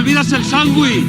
olvidas el sándwich!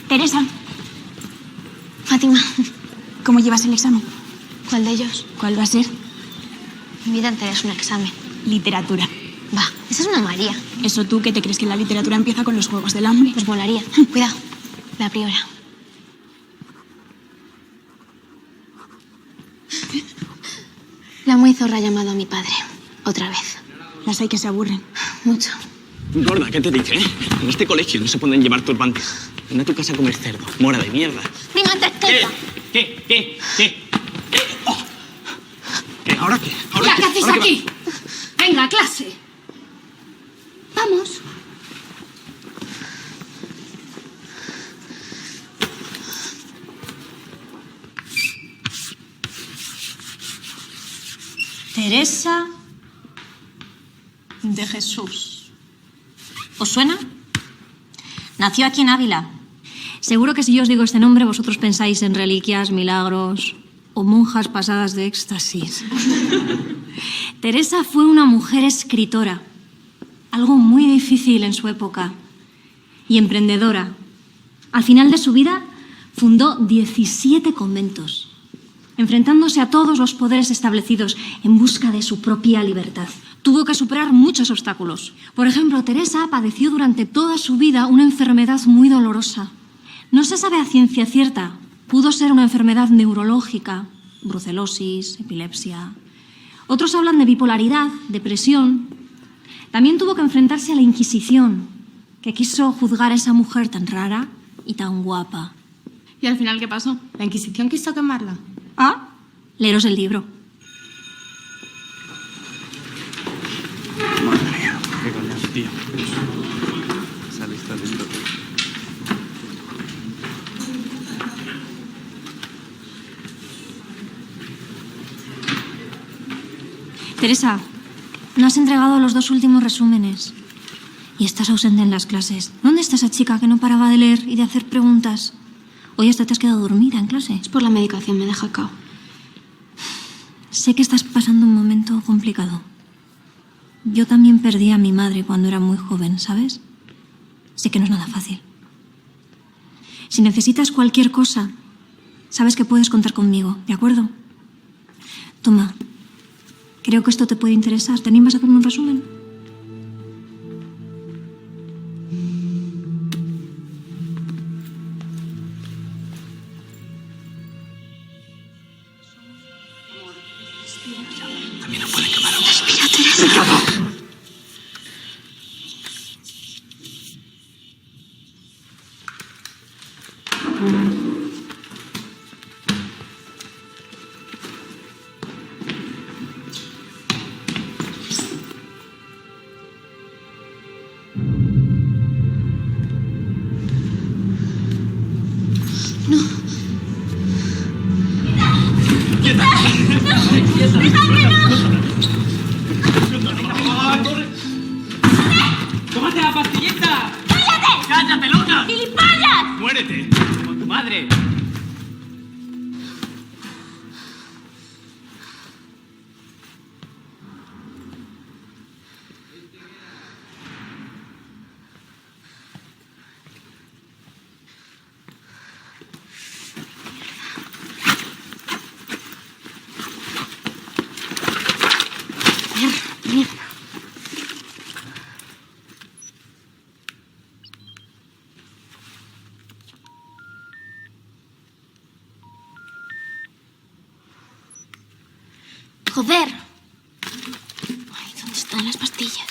Teresa. Fátima. ¿Cómo llevas el examen? ¿Cuál de ellos? ¿Cuál va a ser? Mi vida entera es un examen. Literatura. Va, esa es una María. ¿Eso tú qué te crees que la literatura empieza con los Juegos del Hambre? Pues molaría. Cuidado. La primera. La muy zorra ha llamado a mi padre. Otra vez. Las hay que se aburren. Mucho. Gorda, ¿qué te dije, eh? En este colegio no se pueden llevar turbantes. Ven a tu casa a comer cerdo, mora de mierda. ¡Venga, antes ¿Qué? Oh. ¿Qué? ¿Ahora qué? ¿Ahora ¿Ya qué hacéis ¿Ahora aquí? Venga, a clase. Vamos. Teresa de Jesús. ¿Os suena? Nació aquí en Ávila. Seguro que si yo os digo este nombre, vosotros pensáis en reliquias, milagros o monjas pasadas de éxtasis. Teresa fue una mujer escritora, algo muy difícil en su época, y emprendedora. Al final de su vida fundó 17 conventos, enfrentándose a todos los poderes establecidos en busca de su propia libertad. Tuvo que superar muchos obstáculos. Por ejemplo, Teresa padeció durante toda su vida una enfermedad muy dolorosa. No se sabe a ciencia cierta. Pudo ser una enfermedad neurológica, brucelosis, epilepsia. Otros hablan de bipolaridad, depresión. También tuvo que enfrentarse a la Inquisición, que quiso juzgar a esa mujer tan rara y tan guapa. ¿Y al final qué pasó? ¿La Inquisición quiso quemarla? Ah, leeros el libro. Madre mía, qué coñazo, tío. Esa lista dentro. Teresa, no has entregado los 2 últimos resúmenes. Y estás ausente en las clases. ¿Dónde está esa chica que no paraba de leer y de hacer preguntas? Hoy hasta te has quedado dormida en clase. Es por la medicación, me deja cao. Sé que estás pasando un momento complicado. Yo también perdí a mi madre cuando era muy joven, ¿sabes? Sé que no es nada fácil. Si necesitas cualquier cosa, sabes que puedes contar conmigo, ¿de acuerdo? Toma, creo que esto te puede interesar. ¿Te animas a hacerme un resumen? También no pueden quemar a vos. Mira, Teresa. ¡Tómate la pastillita! ¡Cállate! ¡Cállate, loca! ¡Gilipollas! ¡Muérete! ¡Como tu madre! Mierda. Joder. Ay, ¿dónde están las pastillas?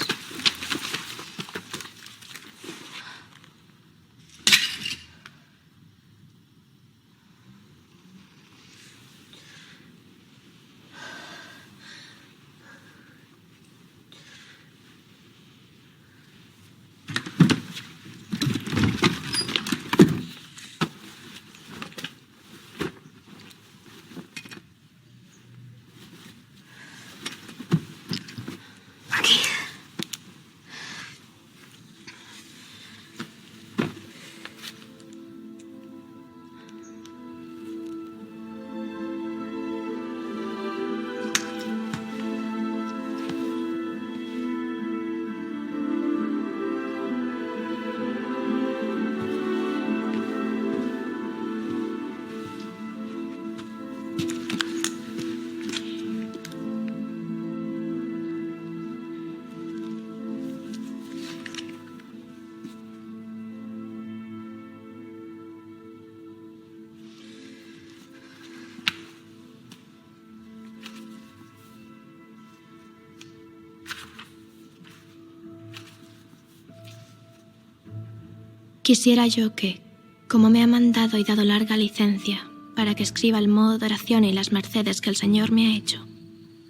Quisiera yo que, como me ha mandado y dado larga licencia para que escriba el modo de oración y las mercedes que el Señor me ha hecho,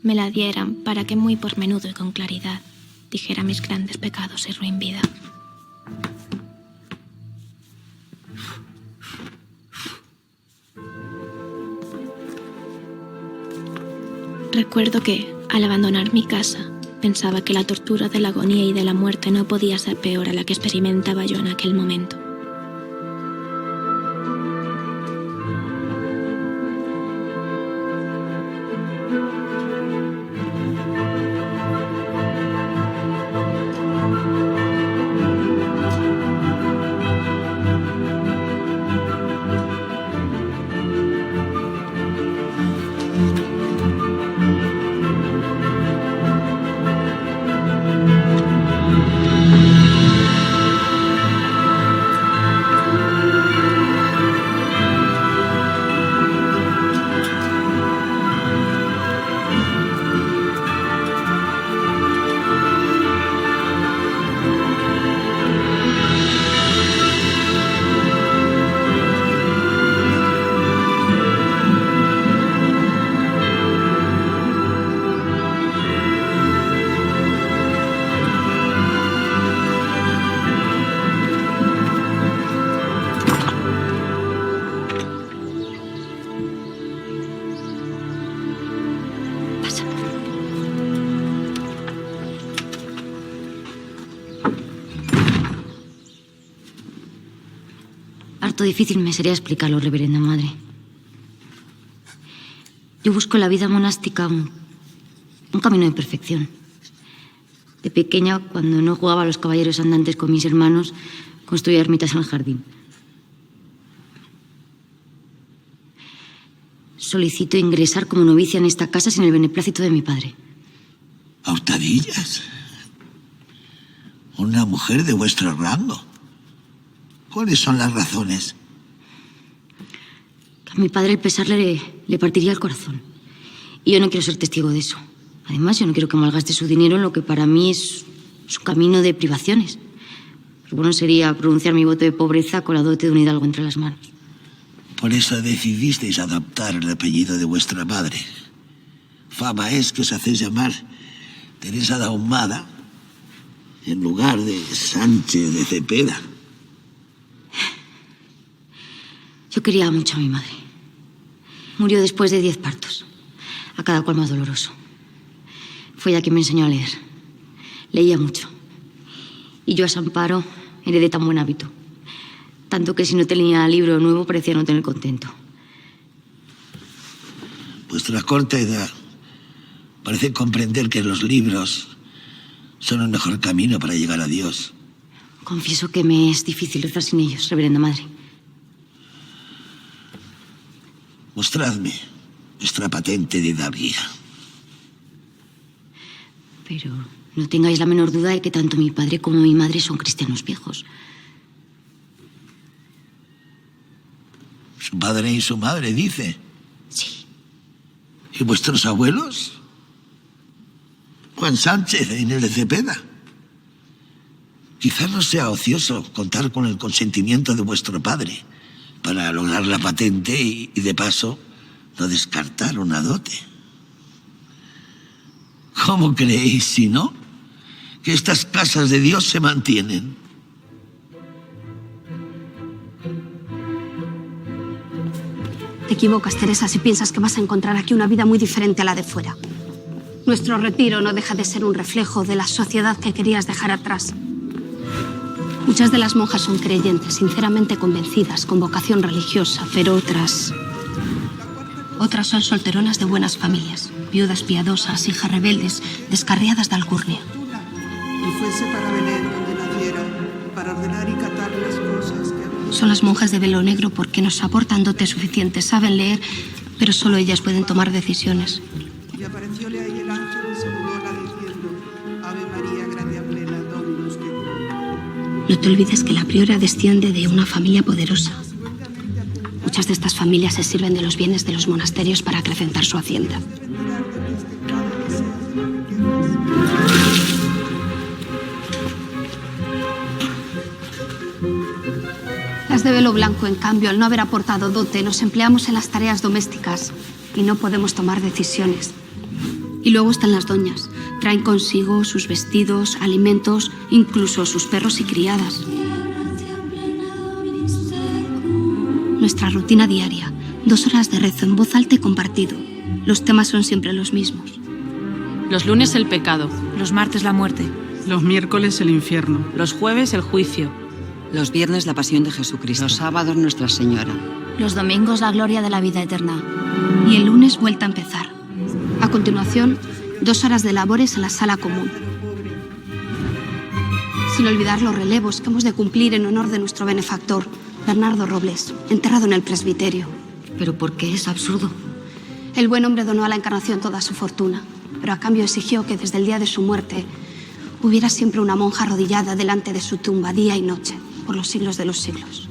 me la dieran para que muy por menudo y con claridad dijera mis grandes pecados y ruin vida. Recuerdo que, al abandonar mi casa, pensaba que la tortura de la agonía y de la muerte no podía ser peor a la que experimentaba yo en aquel momento. Harto difícil me sería explicarlo, reverenda madre. Yo busco en la vida monástica un camino de perfección. De pequeña, cuando no jugaba a los caballeros andantes con mis hermanos, construía ermitas en el jardín. Solicito ingresar como novicia en esta casa sin el beneplácito de mi padre. ¿A hurtadillas? Una mujer de vuestro rango. ¿Cuáles son las razones? Que a mi padre el pesar le partiría el corazón. Y yo no quiero ser testigo de eso. Además, yo no quiero que malgaste su dinero en lo que para mí es su camino de privaciones. Pero bueno sería pronunciar mi voto de pobreza con la dote de un hidalgo entre las manos. Por eso decidisteis adoptar el apellido de vuestra madre. Fama es que os hacéis llamar Teresa de Ahumada en lugar de Sánchez de Cepeda. Yo quería mucho a mi madre. Murió después de 10 partos, a cada cual más doloroso. Fue ella quien me enseñó a leer. Leía mucho. Y yo a San Amparo heredé tan buen hábito. Tanto que si no tenía libro nuevo parecía no tener contento. Vuestra corta edad parece comprender que los libros son el mejor camino para llegar a Dios. Confieso que me es difícil rezar sin ellos, reverenda madre. Mostradme vuestra patente de hidalguía. Pero no tengáis la menor duda de que tanto mi padre como mi madre son cristianos viejos. Su padre y su madre, dice. Sí. ¿Y vuestros abuelos? Juan Sánchez e Inés de Cepeda. Quizás no sea ocioso contar con el consentimiento de vuestro padre para lograr la patente y de paso no descartar una dote. ¿Cómo creéis, si no, que estas casas de Dios se mantienen? Te equivocas, Teresa, si piensas que vas a encontrar aquí una vida muy diferente a la de fuera. Nuestro retiro no deja de ser un reflejo de la sociedad que querías dejar atrás. Muchas de las monjas son creyentes, sinceramente convencidas, con vocación religiosa, pero otras son solteronas de buenas familias, viudas piadosas, hijas rebeldes, descarriadas de alcurnia. Y fuese para Belén donde naciera, para ordenar y catar las cosas que... Son las monjas de velo negro porque nos aportan dotes suficientes, saben leer, pero solo ellas pueden tomar decisiones. Y aparecióle a ella el ángel y saludóla diciendo: Ave María, gracia plena, Dominus tecum. No te olvides que la priora desciende de una familia poderosa. Muchas de estas familias se sirven de los bienes de los monasterios para acrecentar su hacienda. Abuelo Blanco, en cambio, al no haber aportado dote, nos empleamos en las tareas domésticas y no podemos tomar decisiones. Y luego están las doñas. Traen consigo sus vestidos, alimentos, incluso sus perros y criadas. Nuestra rutina diaria, 2 horas de rezo en voz alta y compartido. Los temas son siempre los mismos. Los lunes el pecado, los martes la muerte, Los miércoles el infierno. los jueves el juicio. Los viernes la pasión de Jesucristo. Los sábados Nuestra Señora. Los domingos la gloria de la vida eterna. Y el lunes vuelta a empezar. A continuación, 2 horas de labores en la sala común. Sin olvidar los relevos que hemos de cumplir en honor de nuestro benefactor, Bernardo Robles, enterrado en el presbiterio. ¿Pero por qué? Es absurdo. El buen hombre donó a la Encarnación toda su fortuna, pero a cambio exigió que desde el día de su muerte hubiera siempre una monja arrodillada delante de su tumba día y noche, por los siglos de los siglos.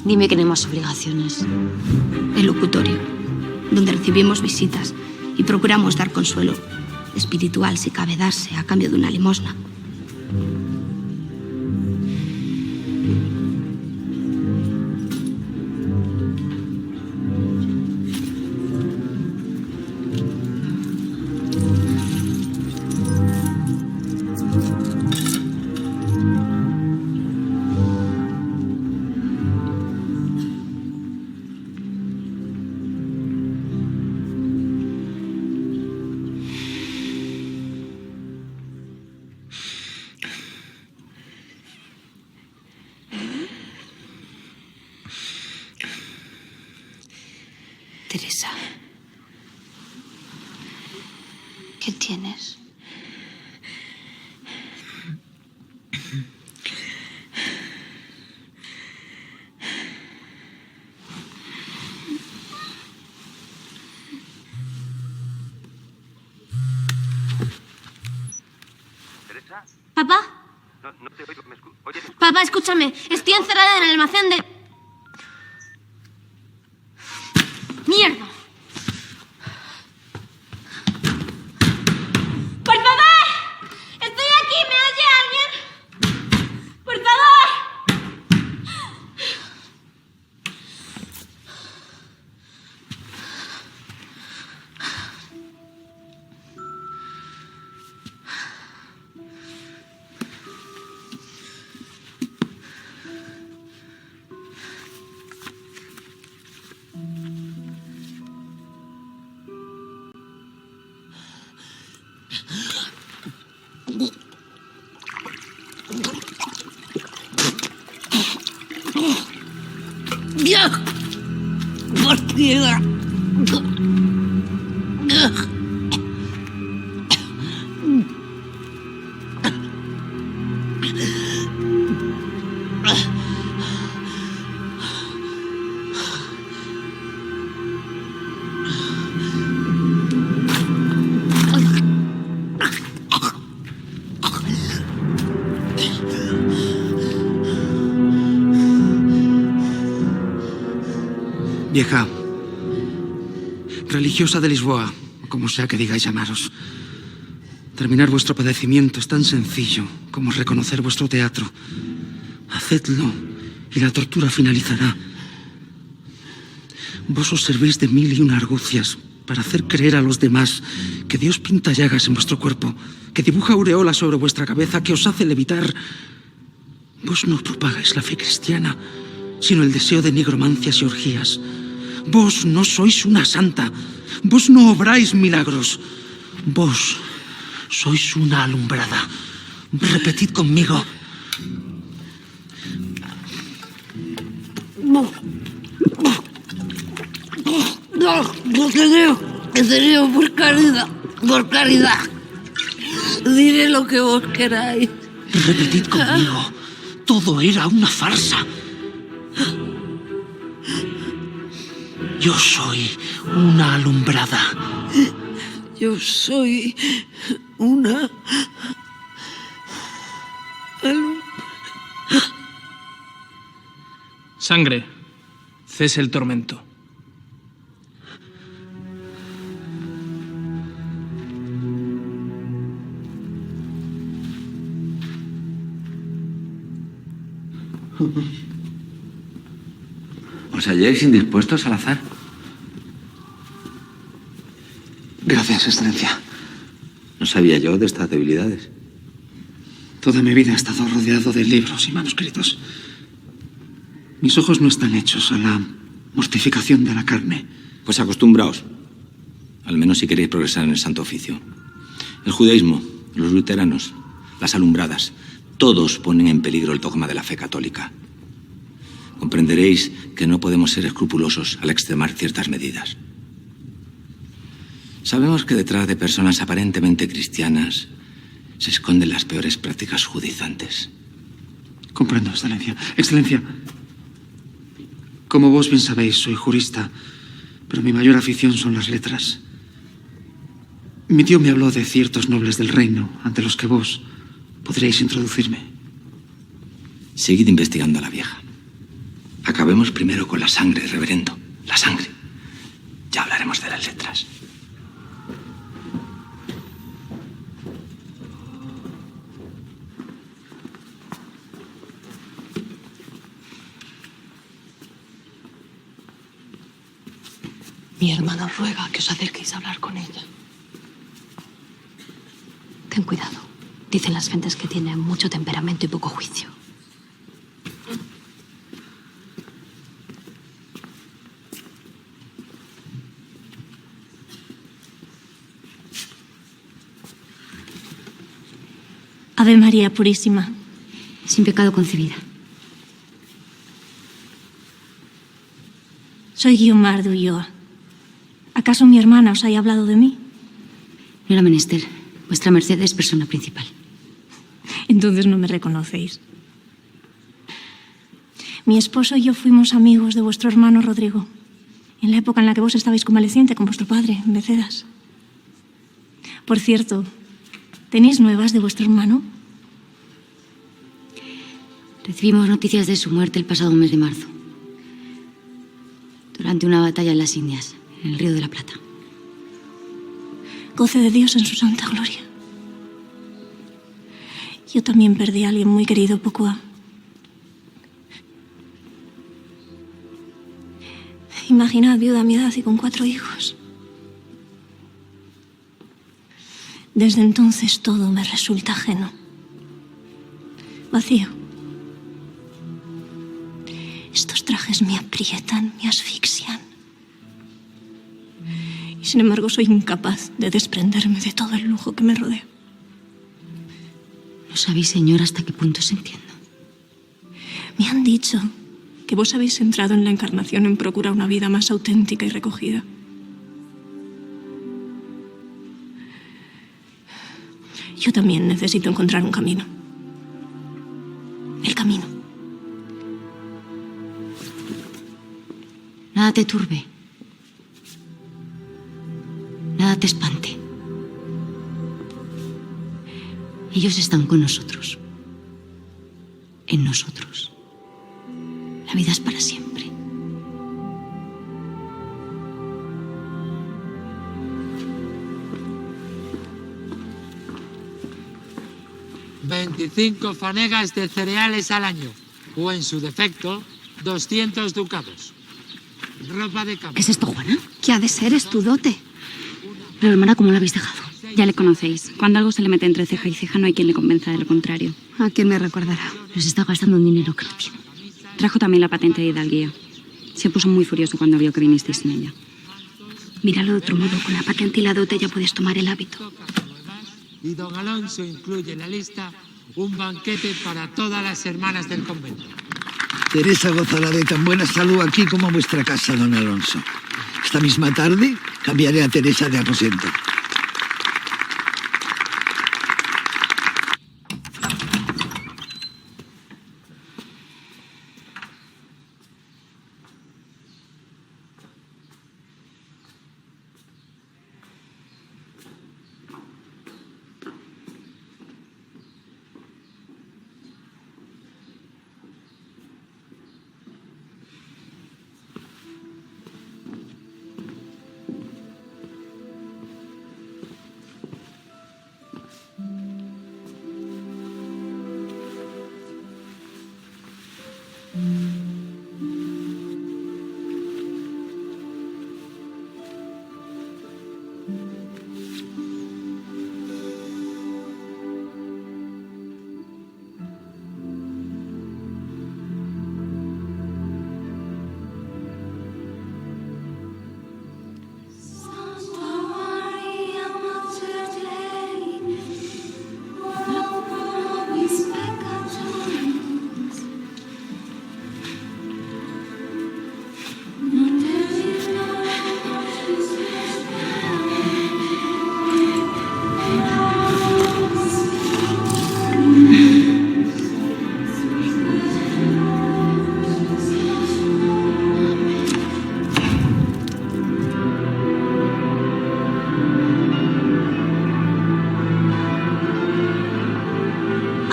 Dime que no hay más obligaciones. El locutorio, donde recibimos visitas y procuramos dar consuelo espiritual, si cabe darse, a cambio de una limosna. Teresa, ¿qué tienes? ¿Teresa? ¿Papá? No te oigo. Oye, Papá, escúchame. Estoy encerrada en el almacén de... ¡Mierda! ¡Por favor! ¡Estoy aquí! ¿Me oye alguien? ¡Por favor! Vieja, religiosa de Lisboa, o como sea que digáis llamaros, terminar vuestro padecimiento es tan sencillo como reconocer vuestro teatro. Hacedlo y la tortura finalizará. Vos os servís de 1001 argucias para hacer creer a los demás que Dios pinta llagas en vuestro cuerpo, que dibuja aureolas sobre vuestra cabeza, que os hace levitar. Vos no propagáis la fe cristiana, sino el deseo de nigromancias y orgías. Vos no sois una santa. Vos no obráis milagros. Vos sois una alumbrada. Repetid conmigo. Te digo por caridad. Diré lo que vos queráis. Repetid conmigo. Todo era una farsa. Yo soy una alumbrada. Yo soy una alumbrada. Sangre, cese el tormento. ¿Os halláis indispuestos al azar? Gracias, Excelencia. No sabía yo de estas debilidades. Toda mi vida he estado rodeado de libros y manuscritos. Mis ojos no están hechos a la mortificación de la carne. Pues acostumbraos. Al menos si queréis progresar en el Santo Oficio. El judaísmo, los luteranos, las alumbradas, todos ponen en peligro el dogma de la fe católica. Comprenderéis que no podemos ser escrupulosos al extremar ciertas medidas. Sabemos que detrás de personas aparentemente cristianas se esconden las peores prácticas judaizantes. Comprendo, Excelencia. Excelencia, como vos bien sabéis, soy jurista, pero mi mayor afición son las letras. Mi tío me habló de ciertos nobles del reino ante los que vos podréis introducirme. Seguid investigando a la vieja. Acabemos primero con la sangre, reverendo. La sangre. Ya hablaremos de las letras. Mi hermana os ruega que os acerquéis a hablar con ella. Ten cuidado. Dicen las gentes que tiene mucho temperamento y poco juicio. Ave María Purísima. Sin pecado concebida. Soy Guiomar de Ulloa. ¿Acaso mi hermana os haya hablado de mí? No era menester. Vuestra merced es persona principal. Entonces no me reconocéis. Mi esposo y yo fuimos amigos de vuestro hermano Rodrigo, en la época en la que vos estabais convaleciente con vuestro padre, en Becedas. Por cierto, ¿tenéis nuevas de vuestro hermano? Recibimos noticias de su muerte el pasado mes de marzo, durante una batalla en las Indias, en el Río de la Plata. Goce de Dios en su santa gloria. Yo también perdí a alguien muy querido poco ha. Imaginad, viuda a mi edad y con 4 hijos. Desde entonces todo me resulta ajeno. Vacío. Estos trajes me aprietan, me asfixian. Y sin embargo soy incapaz de desprenderme de todo el lujo que me rodea. No sabéis, señor, hasta qué punto os entiendo. Me han dicho que vos habéis entrado en la encarnación en procurar una vida más auténtica y recogida. Yo también necesito encontrar un camino. El camino. Nada te turbe. Nada te espante. Ellos están con nosotros. En nosotros. La vida es para siempre. $25 fanegas de cereales al año, o en su defecto, 200 ducados. Ropa de cama. ¿Qué es esto, Juana? ¿Qué ha de ser? Es tu dote. Pero, hermana, ¿cómo la habéis dejado? Ya le conocéis. Cuando algo se le mete entre ceja y ceja no hay quien le convenza de lo contrario. ¿A quién me recordará? Nos está gastando un dinero que no tiene. Trajo también la patente de hidalguía. Se puso muy furioso cuando vio que vinisteis sin ella. Míralo de otro modo. Con la patente y la dote ya puedes tomar el hábito. Y don Alonso incluye en la lista un banquete para todas las hermanas del convento. Teresa gozará de tan buena salud aquí como en vuestra casa, don Alonso. Esta misma tarde cambiaré a Teresa de aposento.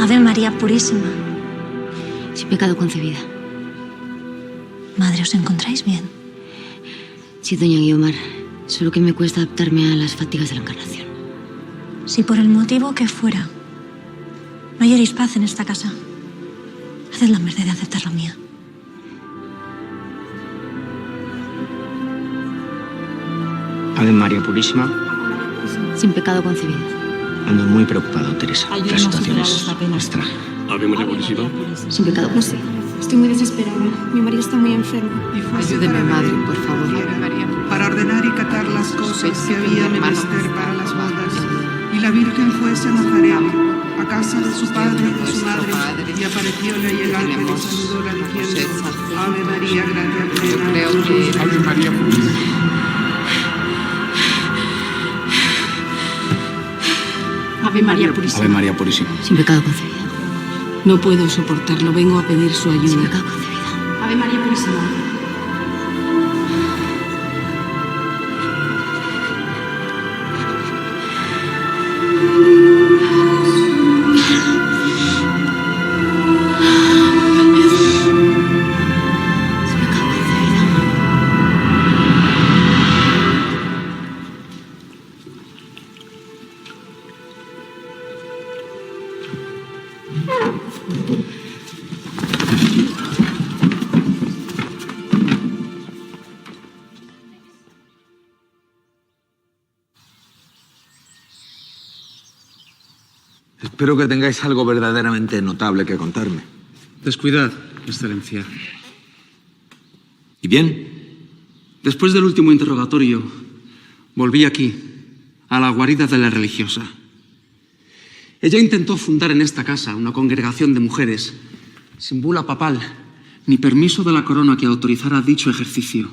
Ave María Purísima. Sin pecado concebida. Madre, ¿os encontráis bien? Sí, doña Guiomar. Solo que me cuesta adaptarme a las fatigas de la encarnación. Si por el motivo que fuera no hallaréis paz en esta casa, haced la merced de aceptar la mía. Ave María Purísima. Sin pecado concebida. Ando muy preocupado, Teresa. La situación es extraña. Ave María Purísima. Sin pecado concebida. Estoy muy desesperada. Mi marido está muy enfermo. Ayúdeme, madre, por favor. Para ordenar y catar las cosas que había menester para las bodas. Y la Virgen fuese a Nazaret, a casa de su padre y de su madre, y aparecióle y el ángel y saludóla diciendo: Ave María, gracia plena. Ave María Purísima. Ave María Purísima. Ave María Purísima. Sin pecado concebida. No puedo soportarlo. Vengo a pedir su ayuda. Sin pecado concebida. Ave María Purísima. Espero que tengáis algo verdaderamente notable que contarme. Descuidad, Excelencia. ¿Y bien? Después del último interrogatorio, volví aquí, a la guarida de la religiosa. Ella intentó fundar en esta casa una congregación de mujeres, sin bula papal, ni permiso de la corona que autorizara dicho ejercicio.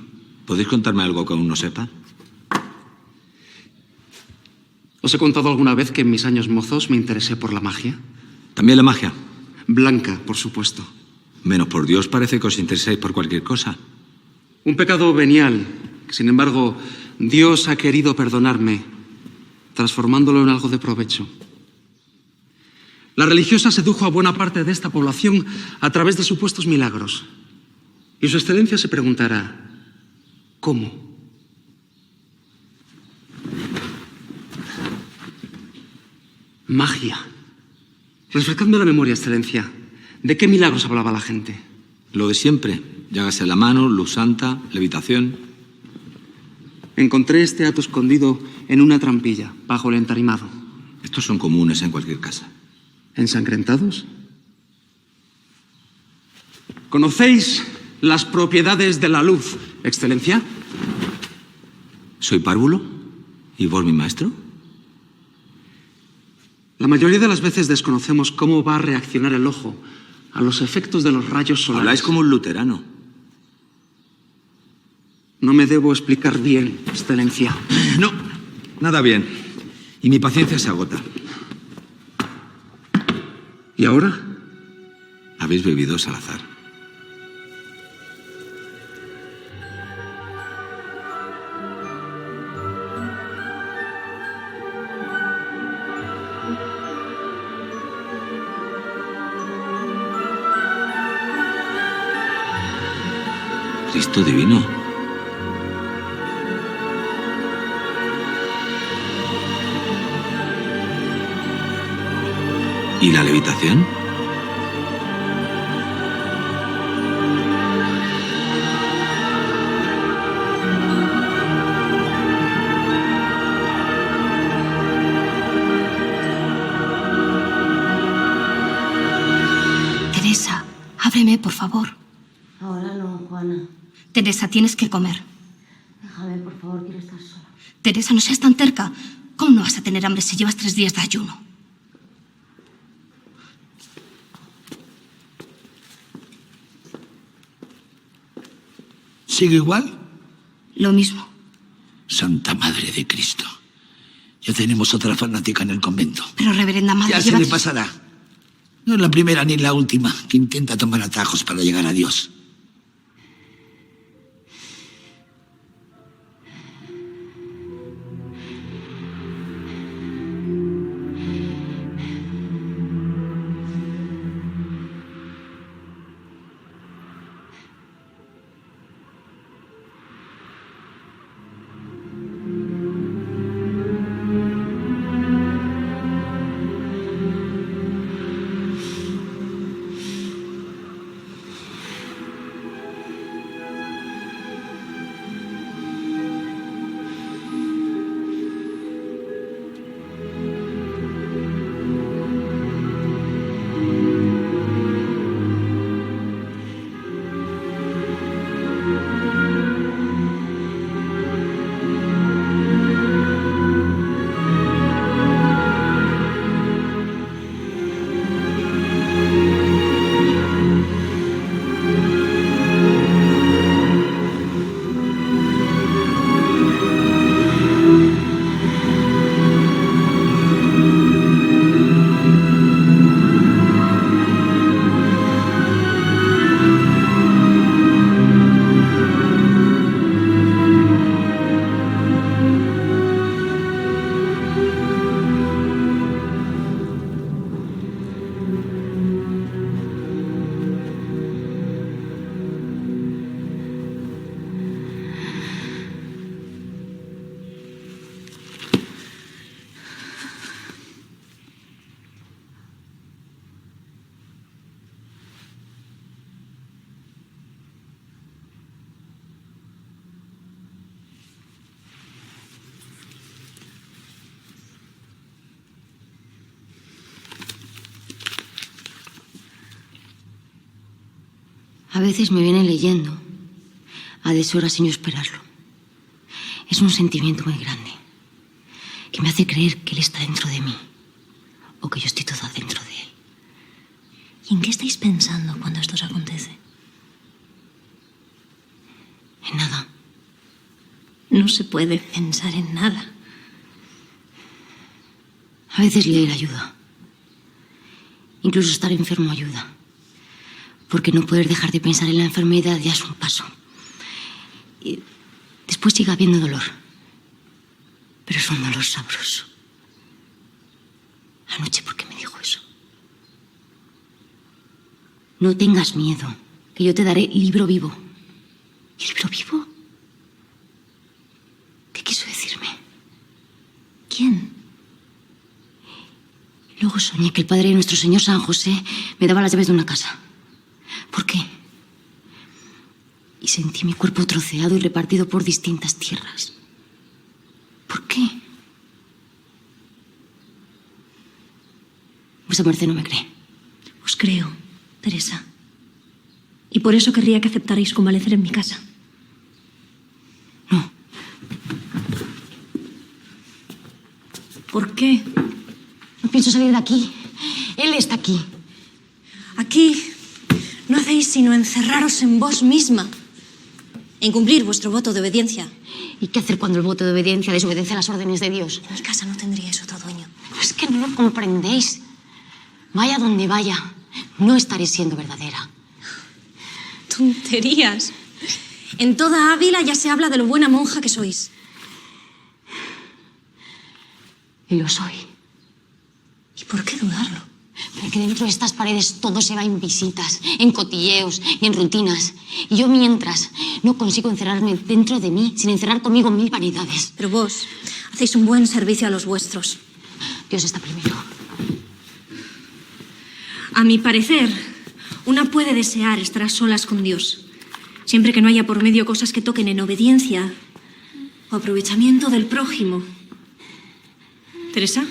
¿Podéis contarme algo que aún no sepa? ¿Os he contado alguna vez que en mis años mozos me interesé por la magia? ¿También la magia? Blanca, por supuesto. Menos por Dios parece que os interesáis por cualquier cosa. Un pecado venial, que sin embargo Dios ha querido perdonarme, transformándolo en algo de provecho. La religiosa sedujo a buena parte de esta población a través de supuestos milagros. Y su excelencia se preguntará, ¿cómo? Magia. Refrescadme la memoria, excelencia. ¿De qué milagros hablaba la gente? Lo de siempre. Llagas en la mano, luz santa, levitación. Encontré este hato escondido en una trampilla, bajo el entarimado. Estos son comunes en cualquier casa. ¿Ensangrentados? ¿Conocéis las propiedades de la luz, excelencia? ¿Soy párvulo? ¿Y vos mi maestro? La mayoría de las veces desconocemos cómo va a reaccionar el ojo a los efectos de los rayos solares. Habláis como un luterano. No me debo explicar bien, excelencia. No, nada bien. Y mi paciencia se agota. ¿Y ahora? Habéis bebido, Salazar. Cristo divino. ¿Y la levitación? Teresa, ábreme, por favor. Ahora no, Juana. Teresa, tienes que comer. Déjame, por favor, quiero estar sola. Teresa, no seas tan terca. ¿Cómo no vas a tener hambre si llevas 3 días de ayuno? ¿Sigue igual? Lo mismo. Santa Madre de Cristo. Ya tenemos otra fanática en el convento. Pero, reverenda madre, Ya se le pasará. No es la primera ni la última que intenta tomar atajos para llegar a Dios. veces me viene leyendo a deshoras sin yo esperarlo. Es un sentimiento muy grande que me hace creer que él está dentro de mí o que yo estoy toda dentro de él. ¿Y en qué estáis pensando cuando esto os acontece? En nada. No se puede pensar en nada. A veces leer ayuda. Incluso estar enfermo ayuda. Porque no poder dejar de pensar en la enfermedad ya es un paso. Y después sigue habiendo dolor. Pero es un dolor sabroso. Anoche, ¿por qué me dijo eso? No tengas miedo, que yo te daré libro vivo. ¿Libro vivo? ¿Qué quiso decirme? ¿Quién? Luego soñé que el padre de nuestro señor San José me daba las llaves de una casa. ¿Por qué? Y sentí mi cuerpo troceado y repartido por distintas tierras. ¿Por qué? Vuesa merced no me cree. Os creo, Teresa. Y por eso querría que aceptarais convalecer en mi casa. No. ¿Por qué? No pienso salir de aquí. Él está aquí. Aquí no hacéis sino encerraros en vos misma, en cumplir vuestro voto de obediencia. ¿Y qué hacer cuando el voto de obediencia desobedece a las órdenes de Dios? En mi casa no tendríais otro dueño. Es que no lo comprendéis. Vaya donde vaya, no estaré siendo verdadera. Tonterías. En toda Ávila ya se habla de lo buena monja que sois. Y lo soy. ¿Y por qué dudarlo? Porque dentro de estas paredes todo se va en visitas, en cotilleos y en rutinas. Y yo mientras no consigo encerrarme dentro de mí sin encerrar conmigo 1000 vanidades. Pero vos hacéis un buen servicio a los vuestros. Dios está primero. A mi parecer, una puede desear estar a solas con Dios, siempre que no haya por medio cosas que toquen en obediencia o aprovechamiento del prójimo. ¿Teresa?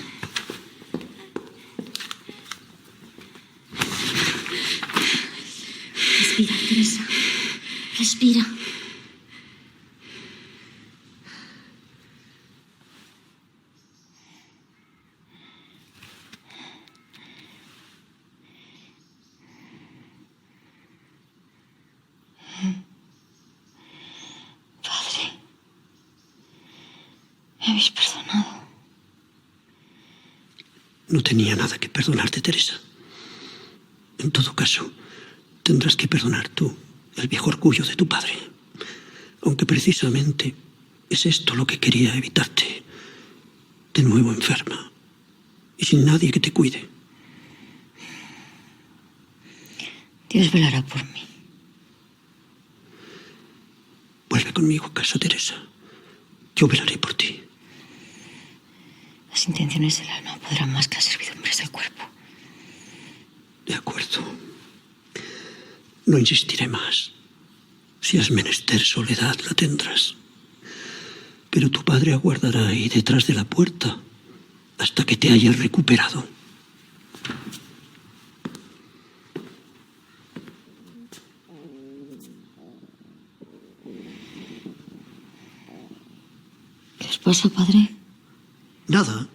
Respira, Teresa. Respira. Padre, ¿me habéis perdonado? No tenía nada que perdonarte, Teresa. En todo caso, tendrás que perdonar tú el viejo orgullo de tu padre. Aunque precisamente es esto lo que quería evitarte. De nuevo enferma y sin nadie que te cuide. Dios velará por mí. Vuelve conmigo a casa, Teresa. Yo velaré por ti. Las intenciones del alma podrán más que las servidumbres del cuerpo. De acuerdo. No insistiré más. Si has menester soledad, la tendrás. Pero tu padre aguardará ahí detrás de la puerta hasta que te hayas recuperado. ¿Qué os pasa, padre? Nada.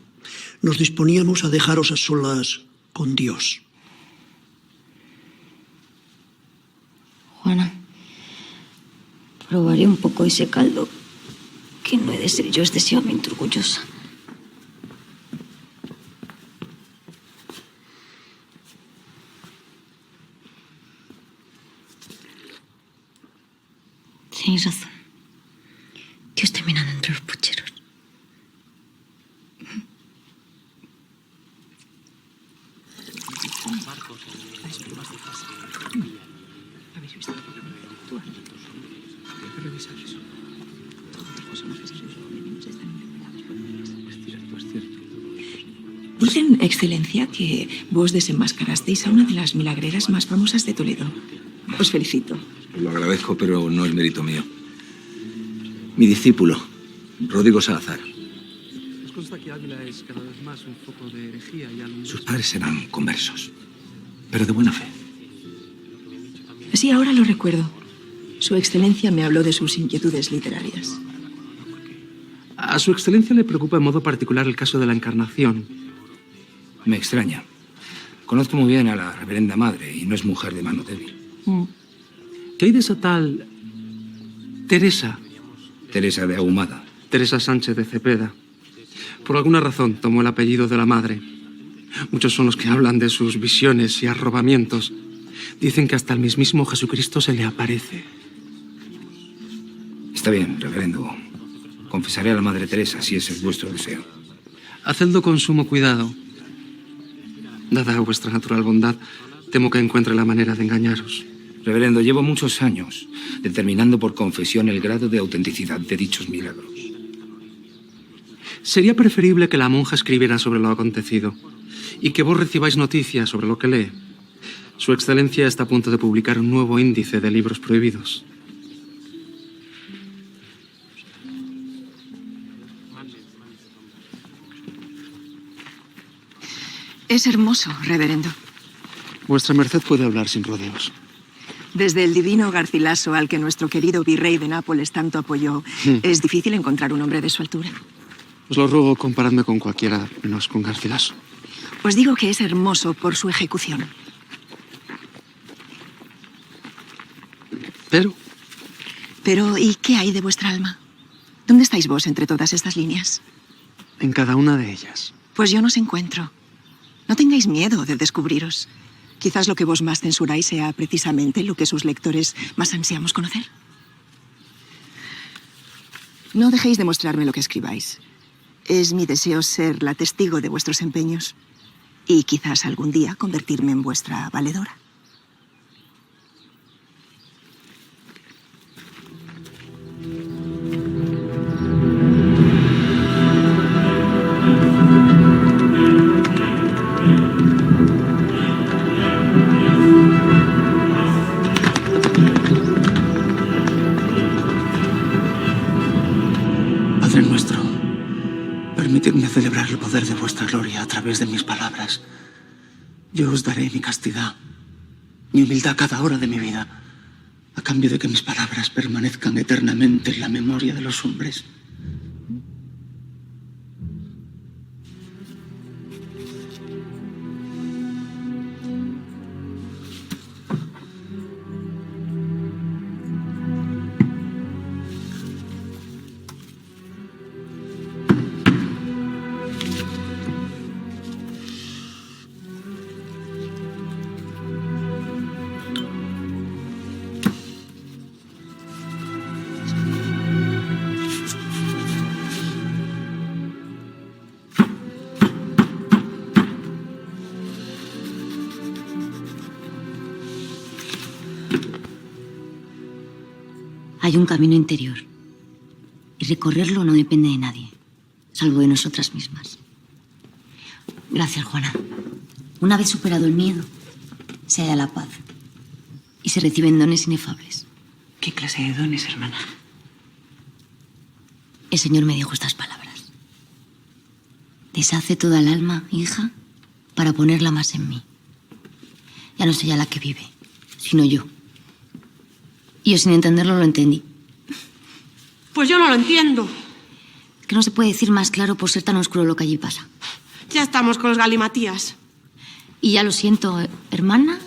Nos disponíamos a dejaros a solas con Dios. Juana, probaré un poco ese caldo, que no he de ser yo excesivamente orgullosa. Tenéis razón. Dios te mirando entre los pucheros. Dicen, Excelencia, que vos desenmascarasteis a una de las milagreras más famosas de Toledo. Os felicito. Lo agradezco, pero no es mérito mío. Mi discípulo, Rodrigo Salazar. Nos consta que Ávila es cada vez más un foco de herejía y Sus padres eran conversos, pero de buena fe. Sí, ahora lo recuerdo. Su Excelencia me habló de sus inquietudes literarias. A Su Excelencia le preocupa en modo particular el caso de la Encarnación. Me extraña. Conozco muy bien a la reverenda madre y no es mujer de mano débil. ¿Qué hay de esa tal Teresa? Teresa de Ahumada. Teresa Sánchez de Cepeda. Por alguna razón tomó el apellido de la madre. Muchos son los que hablan de sus visiones y arrobamientos. Dicen que hasta el mismísimo Jesucristo se le aparece. Está bien, reverendo. Confesaré a la Madre Teresa si ese es vuestro deseo. Hacedlo con sumo cuidado. Dada vuestra natural bondad, temo que encuentre la manera de engañaros. Reverendo, llevo muchos años determinando por confesión el grado de autenticidad de dichos milagros. Sería preferible que la monja escribiera sobre lo acontecido y que vos recibáis noticias sobre lo que lee. Su Excelencia está a punto de publicar un nuevo índice de libros prohibidos. Es hermoso, reverendo. Vuestra merced puede hablar sin rodeos. Desde el divino Garcilaso, al que nuestro querido virrey de Nápoles tanto apoyó, es difícil encontrar un hombre de su altura. Os lo ruego, comparadme con cualquiera, menos con Garcilaso. Os digo que es hermoso por su ejecución. Pero, ¿y qué hay de vuestra alma? ¿Dónde estáis vos entre todas estas líneas? En cada una de ellas. Pues yo no os encuentro. No tengáis miedo de descubriros. Quizás lo que vos más censuráis sea precisamente lo que sus lectores más ansiamos conocer. No dejéis de mostrarme lo que escribáis. Es mi deseo ser la testigo de vuestros empeños y quizás algún día convertirme en vuestra valedora. Padre nuestro, permitidme celebrar el poder de vuestra gloria a través de mis palabras. Yo os daré mi castidad, mi humildad a cada hora de mi vida, a cambio de que mis palabras permanezcan eternamente en la memoria de los hombres. Hay un camino interior y recorrerlo no depende de nadie, salvo de nosotras mismas. Gracias, Juana. Una vez superado el miedo, se halla la paz y se reciben dones inefables. ¿Qué clase de dones, hermana? El Señor me dijo estas palabras. Deshace toda el alma, hija, para ponerla más en mí. Ya no soy ella la que vive, sino yo. Y yo sin entenderlo lo entendí. Pues yo no lo entiendo. Es que no se puede decir más claro por ser tan oscuro lo que allí pasa. Ya estamos con los galimatías. Y ya lo siento, hermana.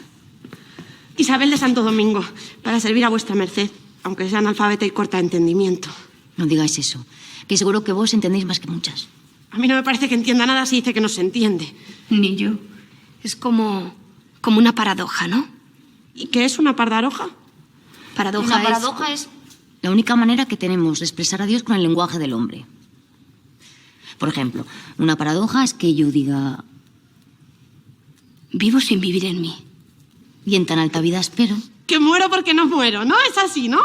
Isabel de Santo Domingo, para servir a vuestra merced, aunque sea analfabeta y corta de entendimiento. No digáis eso, que seguro que vos entendéis más que muchas. A mí no me parece que entienda nada si dice que no se entiende. Ni yo. Es como una paradoja, ¿no? ¿Y qué es una paradoja? Una paradoja es la única manera que tenemos de expresar a Dios con el lenguaje del hombre. Por ejemplo, una paradoja es que yo diga: vivo sin vivir en mí. Y en tan alta vida espero. Que muero porque no muero, ¿no? Es así, ¿no?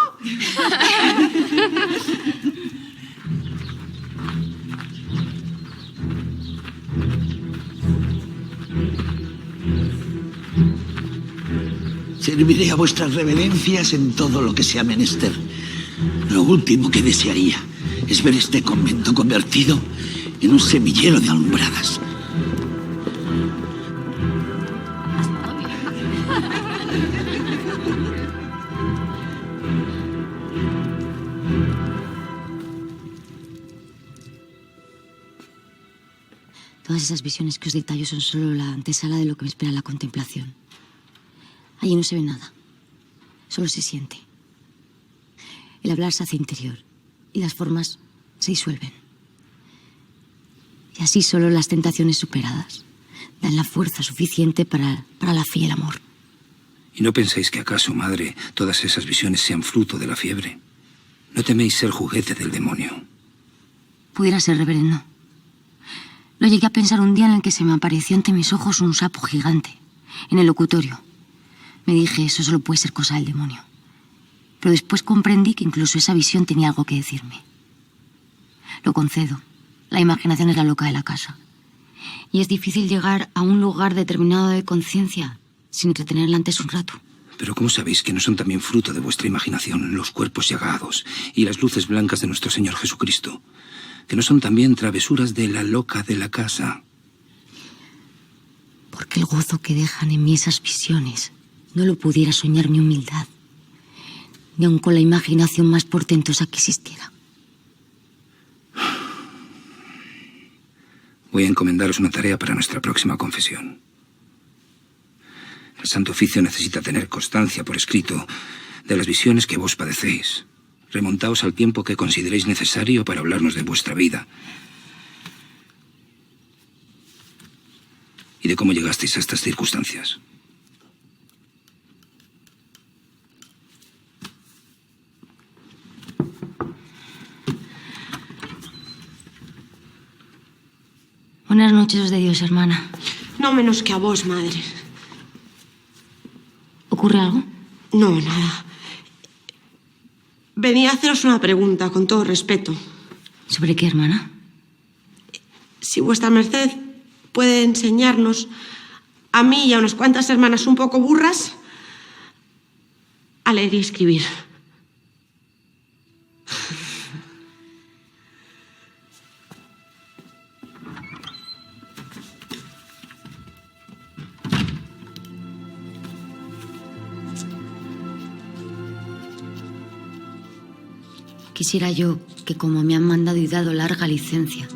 Serviré a vuestras reverencias en todo lo que sea menester. Lo último que desearía es ver este convento convertido en un semillero de alumbradas. Todas esas visiones que os detallo son solo la antesala de lo que me espera en la contemplación. Allí no se ve nada, solo se siente. El hablar se hace interior y las formas se disuelven. Y así solo las tentaciones superadas dan la fuerza suficiente para la fe y el amor. ¿Y no pensáis que acaso, madre, todas esas visiones sean fruto de la fiebre? ¿No teméis ser juguete del demonio? Pudiera ser, reverendo. Lo llegué a pensar un día en el que se me apareció ante mis ojos un sapo gigante, en el locutorio. Me dije, eso solo puede ser cosa del demonio. Pero después comprendí que incluso esa visión tenía algo que decirme. Lo concedo. La imaginación es la loca de la casa. Y es difícil llegar a un lugar determinado de conciencia sin retenerla antes un rato. Pero ¿cómo sabéis que no son también fruto de vuestra imaginación los cuerpos llagados y las luces blancas de nuestro Señor Jesucristo? ¿Que no son también travesuras de la loca de la casa? Porque el gozo que dejan en mí esas visiones no lo pudiera soñar mi humildad, ni aun con la imaginación más portentosa que existiera. Voy a encomendaros una tarea para nuestra próxima confesión. El Santo Oficio necesita tener constancia por escrito de las visiones que vos padecéis. Remontaos al tiempo que consideréis necesario para hablarnos de vuestra vida y de cómo llegasteis a estas circunstancias. Buenas noches de Dios, hermana. No menos que a vos, madre. ¿Ocurre algo? No, nada. Venía a haceros una pregunta, con todo respeto. ¿Sobre qué, hermana? Si vuestra merced puede enseñarnos, a mí y a unas cuantas hermanas un poco burras, a leer y escribir. Quisiera yo que, como me han mandado y dado larga licencia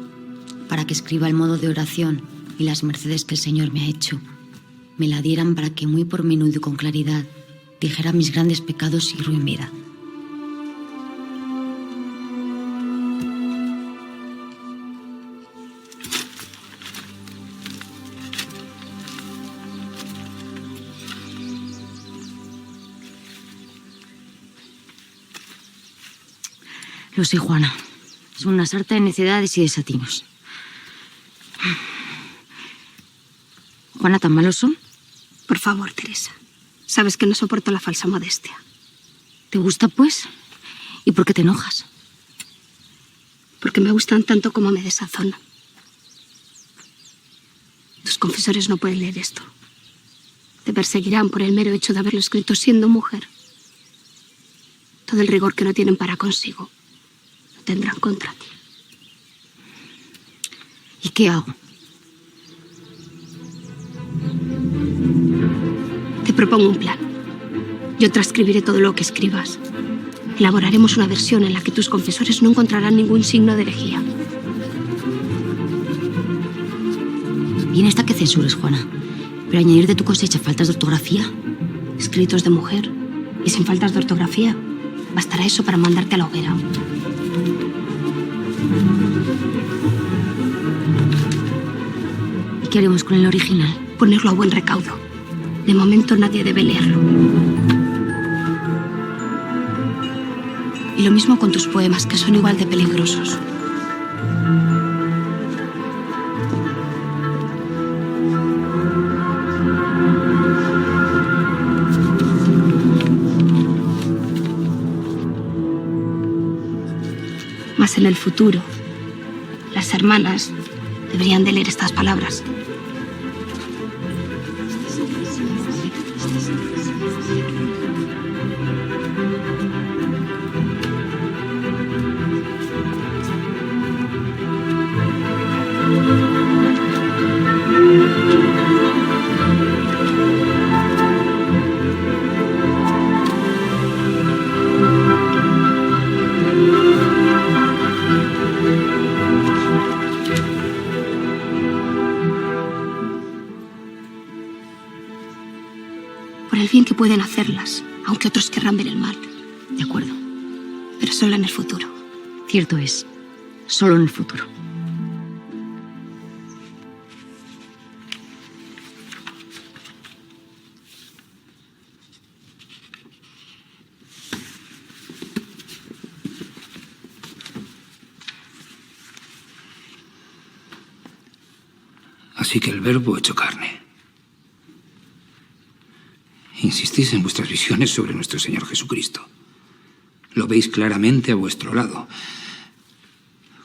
para que escriba el modo de oración y las mercedes que el Señor me ha hecho, me la dieran para que muy por menudo y con claridad dijera mis grandes pecados y ruin vida. Lo sé, Juana. Es una sarta de necedades y desatinos. Juana, ¿tan malos son? Por favor, Teresa. Sabes que no soporto la falsa modestia. ¿Te gusta, pues? ¿Y por qué te enojas? Porque me gustan tanto como me desazonan. Tus confesores no pueden leer esto. Te perseguirán por el mero hecho de haberlo escrito siendo mujer. Todo el rigor que no tienen para consigo lo tendrán contra ti. ¿Y qué hago? Te propongo un plan. Yo transcribiré todo lo que escribas. Elaboraremos una versión en la que tus confesores no encontrarán ningún signo de herejía. Bien está que censures, Juana. Pero añadir de tu cosecha faltas de ortografía. Escritos de mujer y sin faltas de ortografía. Bastará eso para mandarte a la hoguera. ¿Y qué haremos con el original? Ponerlo a buen recaudo. De momento nadie debe leerlo. Y lo mismo con tus poemas, que son igual de peligrosos. Mas en el futuro, las hermanas deberían de leer estas palabras. pueden hacerlas, aunque otros querrán ver el mal. De acuerdo. Pero solo en el futuro. Cierto es. Solo en el futuro. Así que el Verbo hecho carne. Insistís en vuestras visiones sobre nuestro Señor Jesucristo. Lo veis claramente a vuestro lado,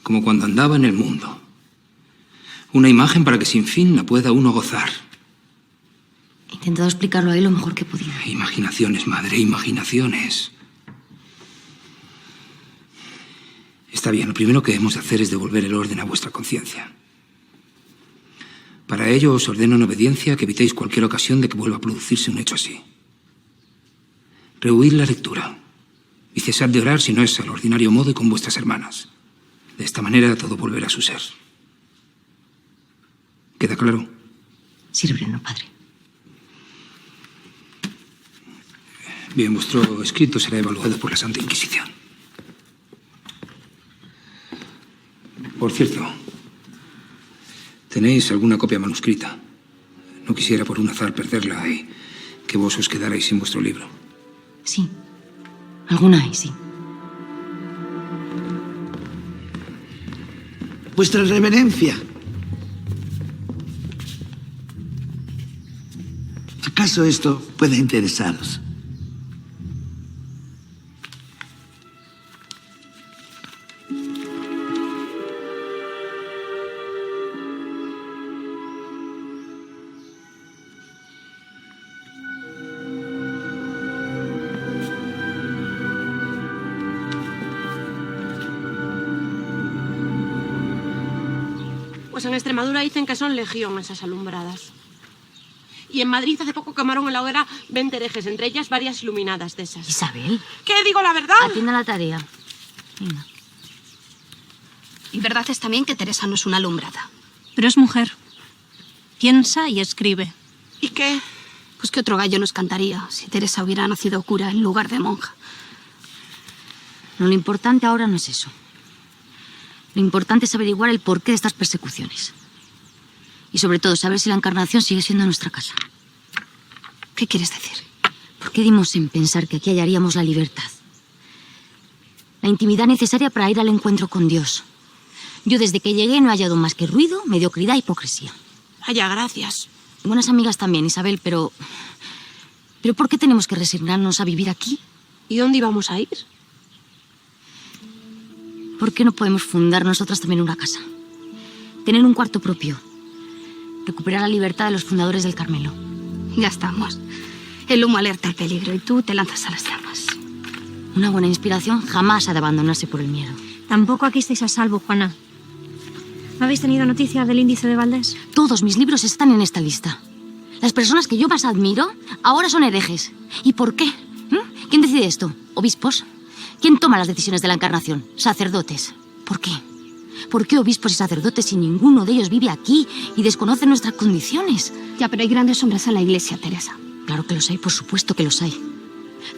como cuando andaba en el mundo. Una imagen para que sin fin la pueda uno gozar. He intentado explicarlo a él lo mejor que he podido. Imaginaciones, madre, imaginaciones. Está bien, lo primero que hemos de hacer es devolver el orden a vuestra conciencia. Para ello os ordeno en obediencia que evitéis cualquier ocasión de que vuelva a producirse un hecho así. Rehuid la lectura y cesad de orar si no es al ordinario modo y con vuestras hermanas. De esta manera todo volverá a su ser. ¿Queda claro? Sí, reverendo padre. Bien, vuestro escrito será evaluado por la Santa Inquisición. Por cierto, ¿tenéis alguna copia manuscrita? No quisiera por un azar perderla y que vos os quedarais sin vuestro libro. Sí. Alguna hay, sí. Vuestra reverencia. ¿Acaso esto puede interesaros? Pues en Extremadura dicen que son legión esas alumbradas. Y en Madrid hace poco quemaron en la hoguera 20 herejes, entre ellas varias iluminadas de esas. Isabel. ¿Qué digo la verdad? Atienda la tarea. Venga. Y verdad es también que Teresa no es una alumbrada. Pero es mujer. Piensa y escribe. ¿Y qué? Pues que otro gallo nos cantaría si Teresa hubiera nacido cura en lugar de monja. No, lo importante ahora no es eso. Lo importante es averiguar el porqué de estas persecuciones. Y sobre todo, saber si la Encarnación sigue siendo nuestra casa. ¿Qué quieres decir? ¿Por qué dimos en pensar que aquí hallaríamos la libertad? La intimidad necesaria para ir al encuentro con Dios. Yo desde que llegué no he hallado más que ruido, mediocridad e hipocresía. Vaya, gracias. Buenas amigas también, Isabel, pero ¿por qué tenemos que resignarnos a vivir aquí? ¿Y dónde íbamos a ir? ¿Por qué no podemos fundar nosotras también una casa? Tener un cuarto propio. Recuperar la libertad de los fundadores del Carmelo. Ya estamos. El humo alerta al peligro y tú te lanzas a las llamas. Una buena inspiración jamás ha de abandonarse por el miedo. Tampoco aquí estáis a salvo, Juana. ¿No habéis tenido noticia del índice de Valdés? Todos mis libros están en esta lista. Las personas que yo más admiro ahora son herejes. ¿Y por qué? ¿Quién decide esto? ¿Obispos? ¿Quién toma las decisiones de la Encarnación? Sacerdotes. ¿Por qué? ¿Por qué obispos y sacerdotes si ninguno de ellos vive aquí y desconoce nuestras condiciones? Ya, pero hay grandes hombres en la Iglesia, Teresa. Claro que los hay, por supuesto que los hay.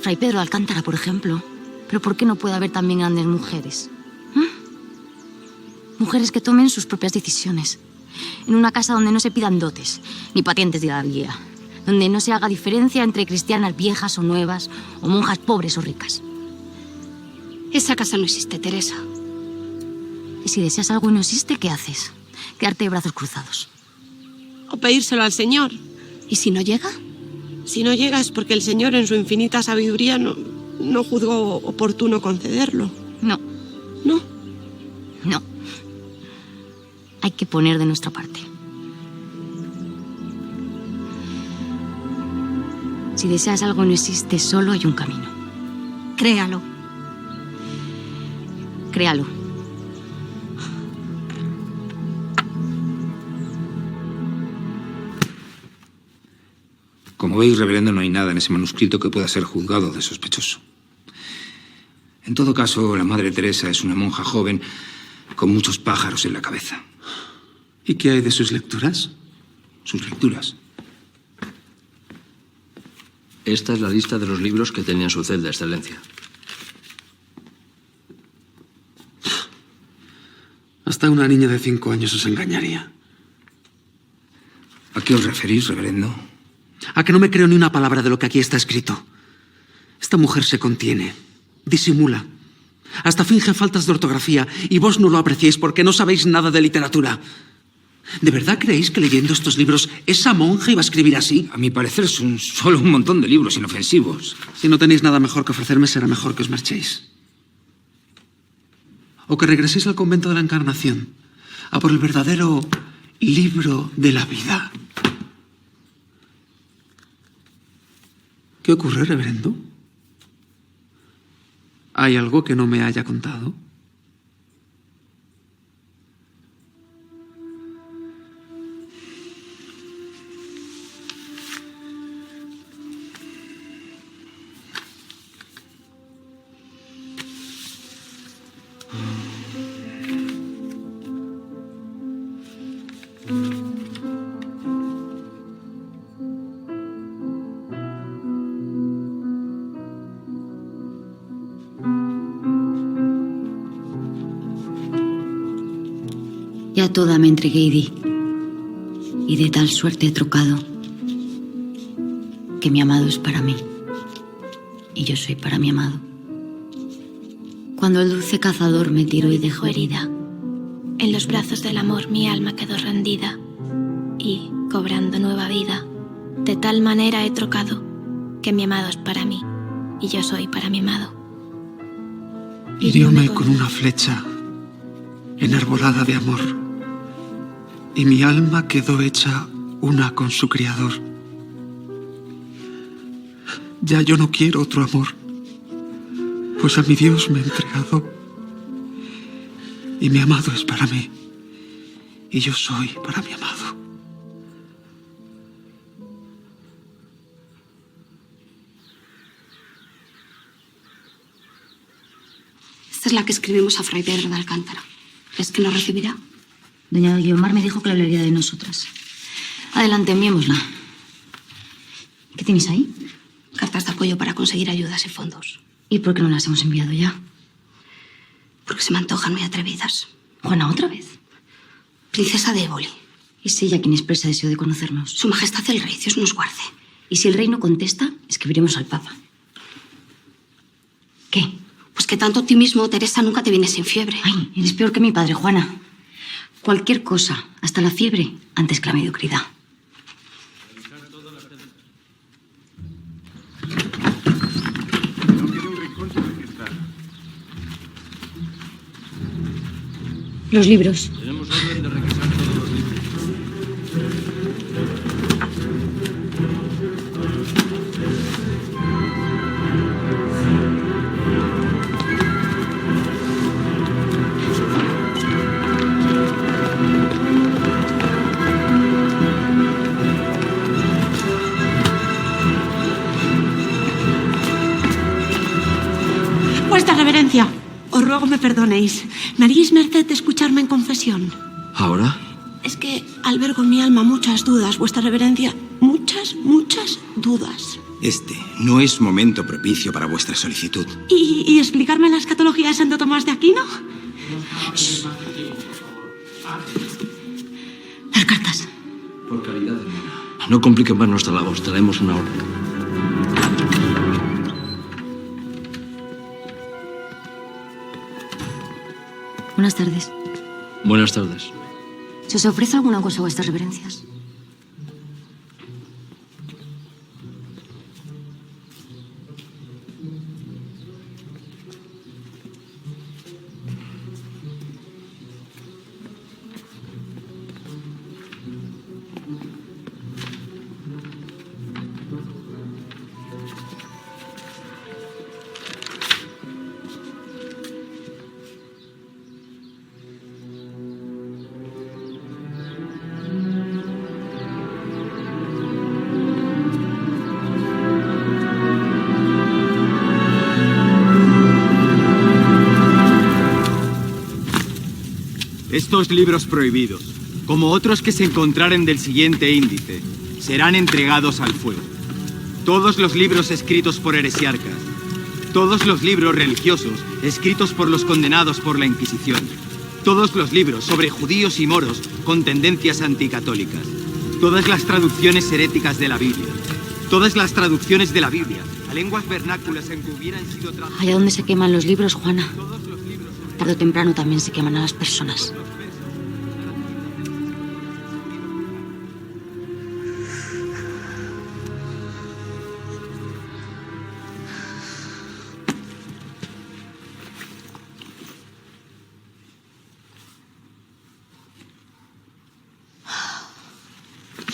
Fray Pedro de Alcántara, por ejemplo. Pero ¿por qué no puede haber también grandes mujeres? Mujeres que tomen sus propias decisiones. En una casa donde no se pidan dotes, ni patentes de hidalguía. Donde no se haga diferencia entre cristianas viejas o nuevas, o monjas pobres o ricas. Esa casa no existe, Teresa. Y si deseas algo y no existe, ¿qué haces? Quedarte de brazos cruzados. O pedírselo al Señor. ¿Y si no llega? Si no llega es porque el Señor en su infinita sabiduría no juzgó oportuno concederlo. No. ¿No? No. Hay que poner de nuestra parte. Si deseas algo y no existe, solo hay un camino. Créalo. Créalo. Como veis, reverendo, no hay nada en ese manuscrito que pueda ser juzgado de sospechoso. En todo caso, la Madre Teresa es una monja joven con muchos pájaros en la cabeza. ¿Y qué hay de sus lecturas? Sus lecturas. Esta es la lista de los libros que tenía en su celda, Excelencia. Hasta una niña de 5 años os engañaría. ¿A qué os referís, reverendo? A que no me creo ni una palabra de lo que aquí está escrito. Esta mujer se contiene, disimula, hasta finge faltas de ortografía y vos no lo apreciáis porque no sabéis nada de literatura. ¿De verdad creéis que leyendo estos libros esa monja iba a escribir así? A mi parecer son solo un montón de libros inofensivos. Si no tenéis nada mejor que ofrecerme, será mejor que os marchéis. O que regreséis al convento de la Encarnación, a por el verdadero libro de la vida. ¿Qué ocurre, reverendo? ¿Hay algo que no me haya contado? Ya toda me entregué y di, y de tal suerte he trocado, que mi amado es para mí, y yo soy para mi amado. Cuando el dulce cazador me tiró y dejó herida, En los brazos del amor mi alma quedó rendida, y, cobrando nueva vida, de tal manera he trocado, que mi amado es para mí, y yo soy para mi amado. Hirióme con una flecha enarbolada de amor, y mi alma quedó hecha una con su Criador. Ya yo no quiero otro amor, pues a mi Dios me he entregado, y mi amado es para mí, y yo soy para mi amado. Esta es la que escribimos a Fray Pedro de Alcántara. ¿Es que lo recibirá? Doña Guiomar me dijo que lo leería de nosotras. Adelante, enviémosla. ¿Qué tenéis ahí? Cartas de apoyo para conseguir ayudas y fondos. ¿Y por qué no las hemos enviado ya? Porque se me antojan muy atrevidas. Juana, ¿otra vez? Princesa de Éboli. Es ella quien expresa deseo de conocernos. Su Majestad el Rey, Dios nos guarde. Y si el rey no contesta, escribiremos al Papa. ¿Qué? Pues que tanto optimismo, Teresa, nunca te viene sin fiebre. Ay, eres peor que mi padre, Juana. Cualquier cosa, hasta la fiebre, antes que la mediocridad. Los libros. Tenemos orden de requisar todos los libros. Vuestra reverencia, os ruego me perdonéis. ¿Me haríais merced de escucharme en confesión? ¿Ahora? Es que albergo en mi alma muchas dudas, vuestra reverencia. Muchas dudas. Este no es momento propicio para vuestra solicitud. ¿Y explicarme la escatología de Santo Tomás de Aquino? Shh. Las cartas. Por caridad de Mona. No compliquen más nuestra labor. Traemos una orden. Buenas tardes. Buenas tardes. ¿Se os ofrece alguna cosa a vuestras reverencias? Estos libros prohibidos, como otros que se encontraren del siguiente índice, serán entregados al fuego. todos los libros escritos por heresiarcas, todos los libros religiosos escritos por los condenados por la Inquisición, todos los libros sobre judíos y moros con tendencias anticatólicas, todas las traducciones heréticas de la Biblia, todas las traducciones de la Biblia a lenguas vernáculas en que hubieran sido traducidas. Allá donde se queman los libros, Juana, tarde o temprano también se queman a las personas.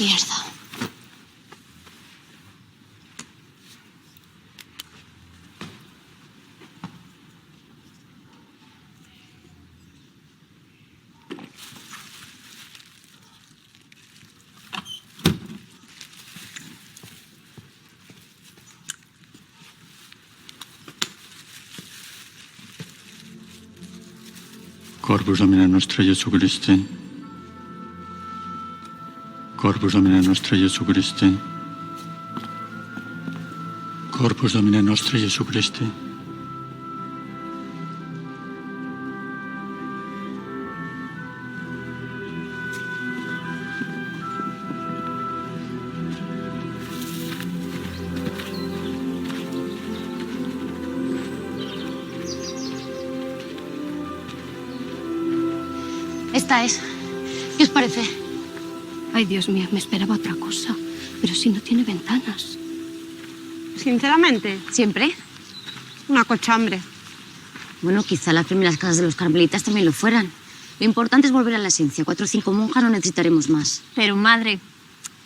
Mierda. Corpus Domini nostre Jesu Christi. Corpus Domini nostre Jesu Christi. Corpus Domini nostre Jesu Christi. Esta es. ¿Qué os parece? Ay, Dios mío, me esperaba otra cosa. Pero si no tiene ventanas. Sinceramente, ¿Siempre? una cochambre. Bueno, quizá las primeras casas de los carmelitas también lo fueran. Lo importante es volver a la esencia. 4 o 5 monjas no necesitaremos más. Pero, madre,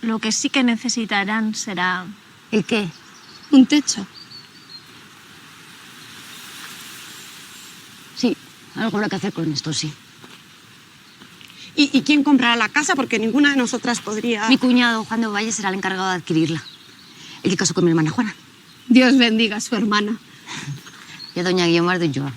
lo que sí que necesitarán será... ¿El qué? ¿Un techo? Sí, algo habrá que hacer con esto, sí. ¿Y quién comprará la casa? Porque ninguna de nosotras podría... Mi cuñado, Juan de Valle, será el encargado de adquirirla. El que casó con mi hermana Juana. Dios bendiga a su hermana. Y a doña Guiomar de Ulloa.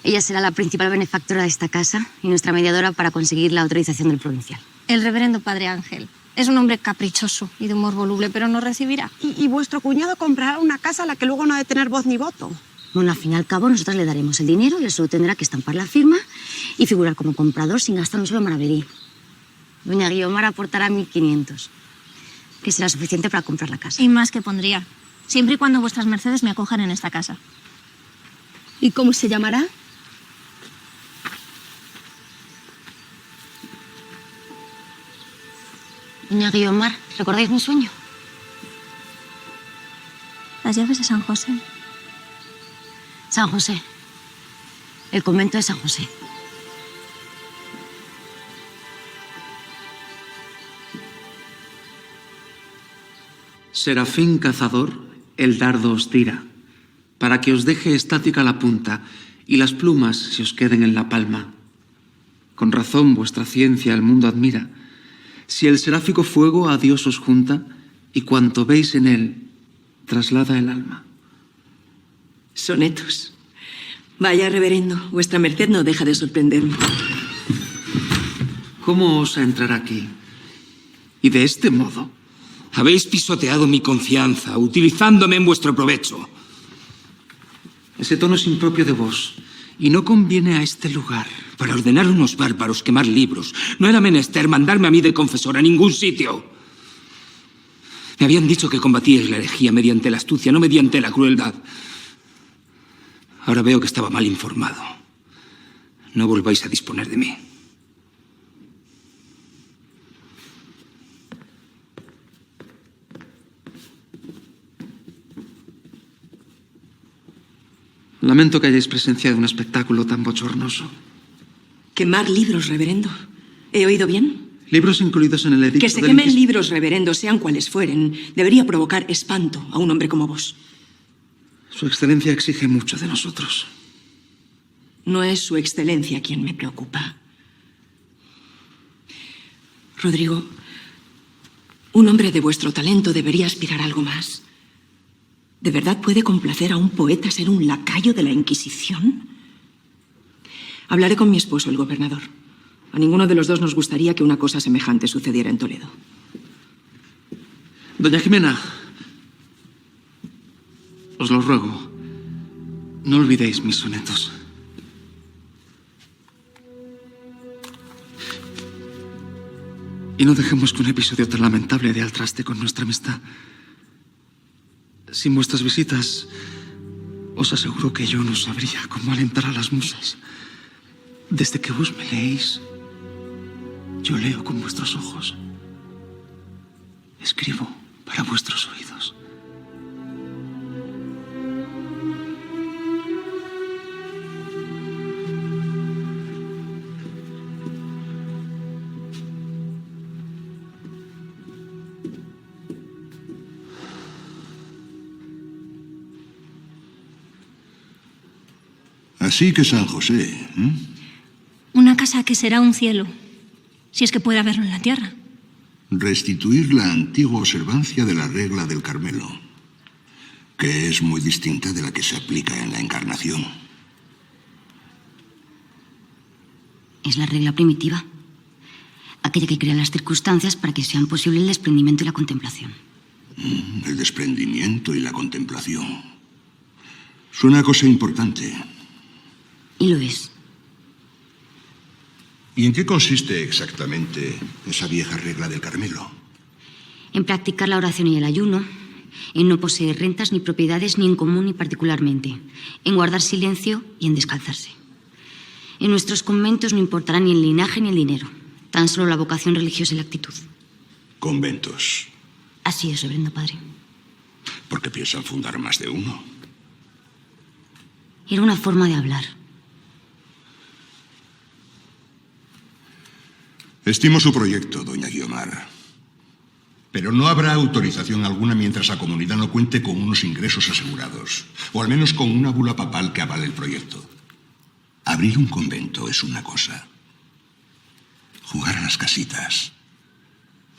Ella será la principal benefactora de esta casa y nuestra mediadora para conseguir la autorización del provincial. El reverendo padre Ángel es un hombre caprichoso y de humor voluble, pero no recibirá. ¿Y vuestro cuñado comprará una casa a la que luego no ha de tener voz ni voto? Bueno, al fin y al cabo, nosotras le daremos el dinero y él solo tendrá que estampar la firma y figurar como comprador sin gastar un solo maravedí. Doña Guiomar aportará 1.500, que será suficiente para comprar la casa. Y más que pondría, siempre y cuando vuestras mercedes me acojan en esta casa. ¿Y cómo se llamará? Doña Guiomar, ¿recordáis mi sueño? Las llaves de San José. San José. El convento de San José. Serafín cazador, el dardo os tira, para que os deje estática la punta y las plumas se os queden en la palma. Con razón vuestra ciencia el mundo admira. Si el seráfico fuego a Dios os junta y cuanto veis en él traslada el alma. Sonetos. Vaya, reverendo, vuestra merced no deja de sorprenderme. ¿Cómo osa entrar aquí? Y de este modo. Habéis pisoteado mi confianza, utilizándome en vuestro provecho. Ese tono es impropio de vos y no conviene a este lugar. Para ordenar a unos bárbaros quemar libros, no era menester mandarme a mí de confesor a ningún sitio. Me habían dicho que combatíais la herejía mediante la astucia, no mediante la crueldad. Ahora veo que estaba mal informado. No volváis a disponer de mí. Lamento que hayáis presenciado un espectáculo tan bochornoso. Quemar libros, reverendo. ¿He oído bien? Libros incluidos en el edicto Que se del quemen libros, reverendo, sean cuales fueren, debería provocar espanto a un hombre como vos. Su excelencia exige mucho de nosotros. No es su excelencia quien me preocupa. Rodrigo, un hombre de vuestro talento debería aspirar a algo más. ¿De verdad puede complacer a un poeta ser un lacayo de la Inquisición? Hablaré con mi esposo, el gobernador. A ninguno de los dos nos gustaría que una cosa semejante sucediera en Toledo. Doña Jimena, os lo ruego, no olvidéis mis sonetos. Y no dejemos que un episodio tan lamentable dé al traste con nuestra amistad. Sin vuestras visitas, os aseguro que yo no sabría cómo alentar a las musas. Desde que vos me leéis, yo leo con vuestros ojos. Escribo para vuestros oídos. Así que San José, ¿eh? Una casa que será un cielo, si es que puede haberlo en la tierra. Restituir la antigua observancia de la regla del Carmelo, que es muy distinta de la que se aplica en la Encarnación. Es la regla primitiva, aquella que crea las circunstancias para que sean posible el desprendimiento y la contemplación. El desprendimiento y la contemplación. Suena cosa importante. Y lo es. ¿Y en qué consiste exactamente esa vieja regla del Carmelo? En practicar la oración y el ayuno, en no poseer rentas ni propiedades ni en común ni particularmente, en guardar silencio y en descalzarse. En nuestros conventos no importará ni el linaje ni el dinero, tan solo la vocación religiosa y la actitud. Conventos. Así es, reverendo padre. ¿Por qué piensan fundar más de uno? Era una forma de hablar. Estimo su proyecto, doña Guiomar. Pero no habrá autorización alguna mientras la comunidad no cuente con unos ingresos asegurados, o al menos con una bula papal que avale el proyecto. Abrir un convento es una cosa. Jugar a las casitas,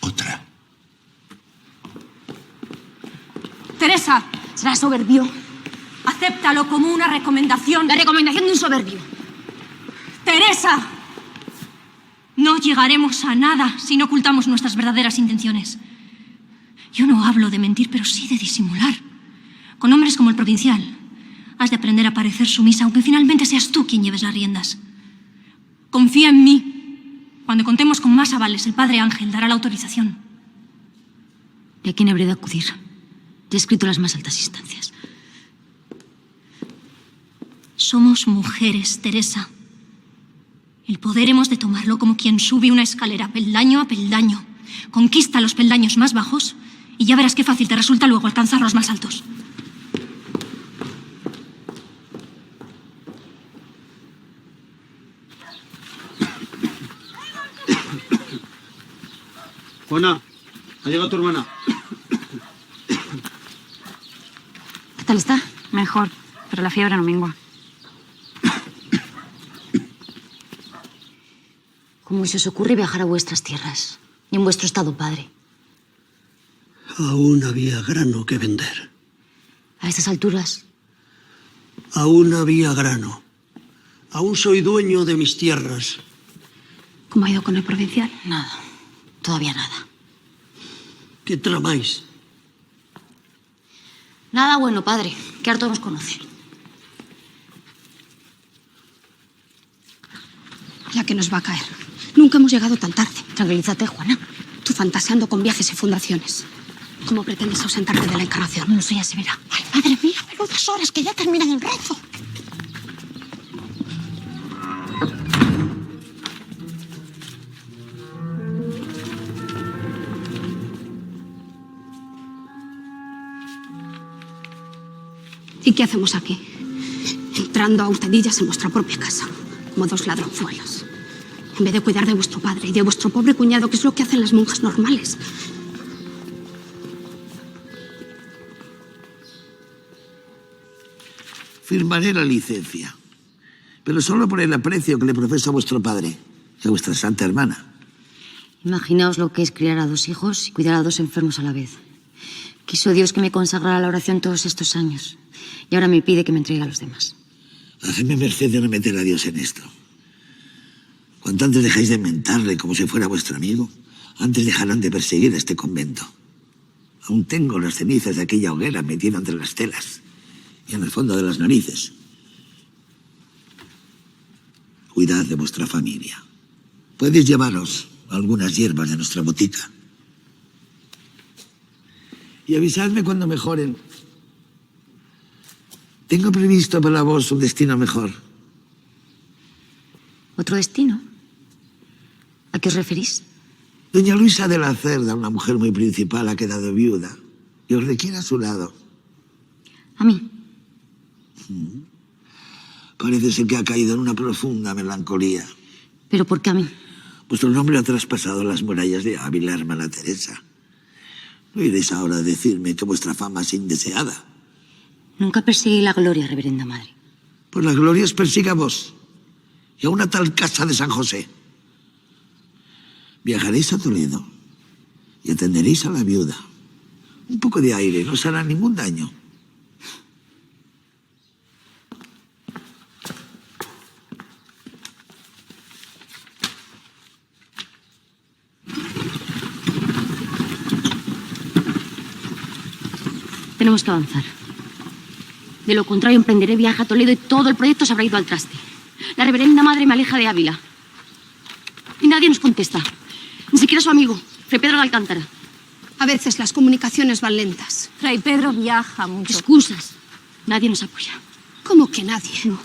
otra. Teresa, será soberbio. Acéptalo como una recomendación. La recomendación de un soberbio. Teresa, no llegaremos a nada si no ocultamos nuestras verdaderas intenciones. Yo no hablo de mentir, pero sí de disimular. Con hombres como el provincial, has de aprender a parecer sumisa, aunque finalmente seas tú quien lleves las riendas. Confía en mí. Cuando contemos con más avales, el padre Ángel dará la autorización. ¿Y a quién habré de acudir? Te he escrito las más altas instancias. Somos mujeres, Teresa. El poder hemos de tomarlo como quien sube una escalera, peldaño a peldaño. Conquista los peldaños más bajos y ya verás qué fácil te resulta luego alcanzar los más altos. Juana, ha llegado tu hermana. ¿Qué tal está? Mejor, pero la fiebre no mengua. ¿Cómo se os ocurre viajar a vuestras tierras y en vuestro estado, padre? Aún había grano que vender. A estas alturas. Aún había grano. Aún soy dueño de mis tierras. ¿Cómo ha ido con el provincial? Nada. Todavía nada. ¿Qué tramáis? Nada bueno, padre, que harto nos conoce. La que nos va a caer. Nunca hemos llegado tan tarde. Tranquilízate, Juana. Tú fantaseando con viajes y fundaciones. ¿Cómo pretendes ausentarte de la Encarnación? No soy así, mira. Ay, madre mía, menudas horas que ya terminan el rezo. ¿Y qué hacemos aquí? Entrando a hurtadillas en vuestra propia casa, como dos ladronzuelos. En vez de cuidar de vuestro padre y de vuestro pobre cuñado, que es lo que hacen las monjas normales. Firmaré la licencia, pero solo por el aprecio que le profesa a vuestro padre y a vuestra santa hermana. Imaginaos lo que es criar a dos hijos y cuidar a dos enfermos a la vez. Quiso Dios que me consagrara a la oración todos estos años y ahora me pide que me entregue a los demás. Hacedme merced de no meter a Dios en esto. Cuanto antes dejáis de mentarle como si fuera vuestro amigo, antes dejarán de perseguir a este convento. Aún tengo las cenizas de aquella hoguera metida entre las telas. y en el fondo de las narices. Cuidad de vuestra familia. Podéis llevaros algunas hierbas de nuestra botica. Y avisadme cuando mejoren. Tengo previsto para vos un destino mejor. ¿Otro destino? ¿A qué os referís? Doña Luisa de la Cerda, una mujer muy principal, ha quedado viuda y os requiere a su lado. ¿A mí? Parece ser que ha caído en una profunda melancolía. ¿Pero por qué a mí? Vuestro nombre ha traspasado las murallas de Ávila, hermana Teresa. No iréis ahora a decirme que vuestra fama es indeseada. Nunca perseguí la gloria, reverenda madre. Pues la gloria os persigue a vos y a una tal casa de San José. Viajaréis a Toledo y atenderéis a la viuda. Un poco de aire no os hará ningún daño. Tenemos que avanzar. De lo contrario, emprenderé viaje a Toledo y todo el proyecto se habrá ido al traste. La reverenda madre me aleja de Ávila. Y nadie nos contesta. Ni siquiera su amigo, Fray Pedro de Alcántara. A veces las comunicaciones van lentas. Fray Pedro viaja mucho. Excusas. Nadie nos apoya. ¿Cómo que nadie? No.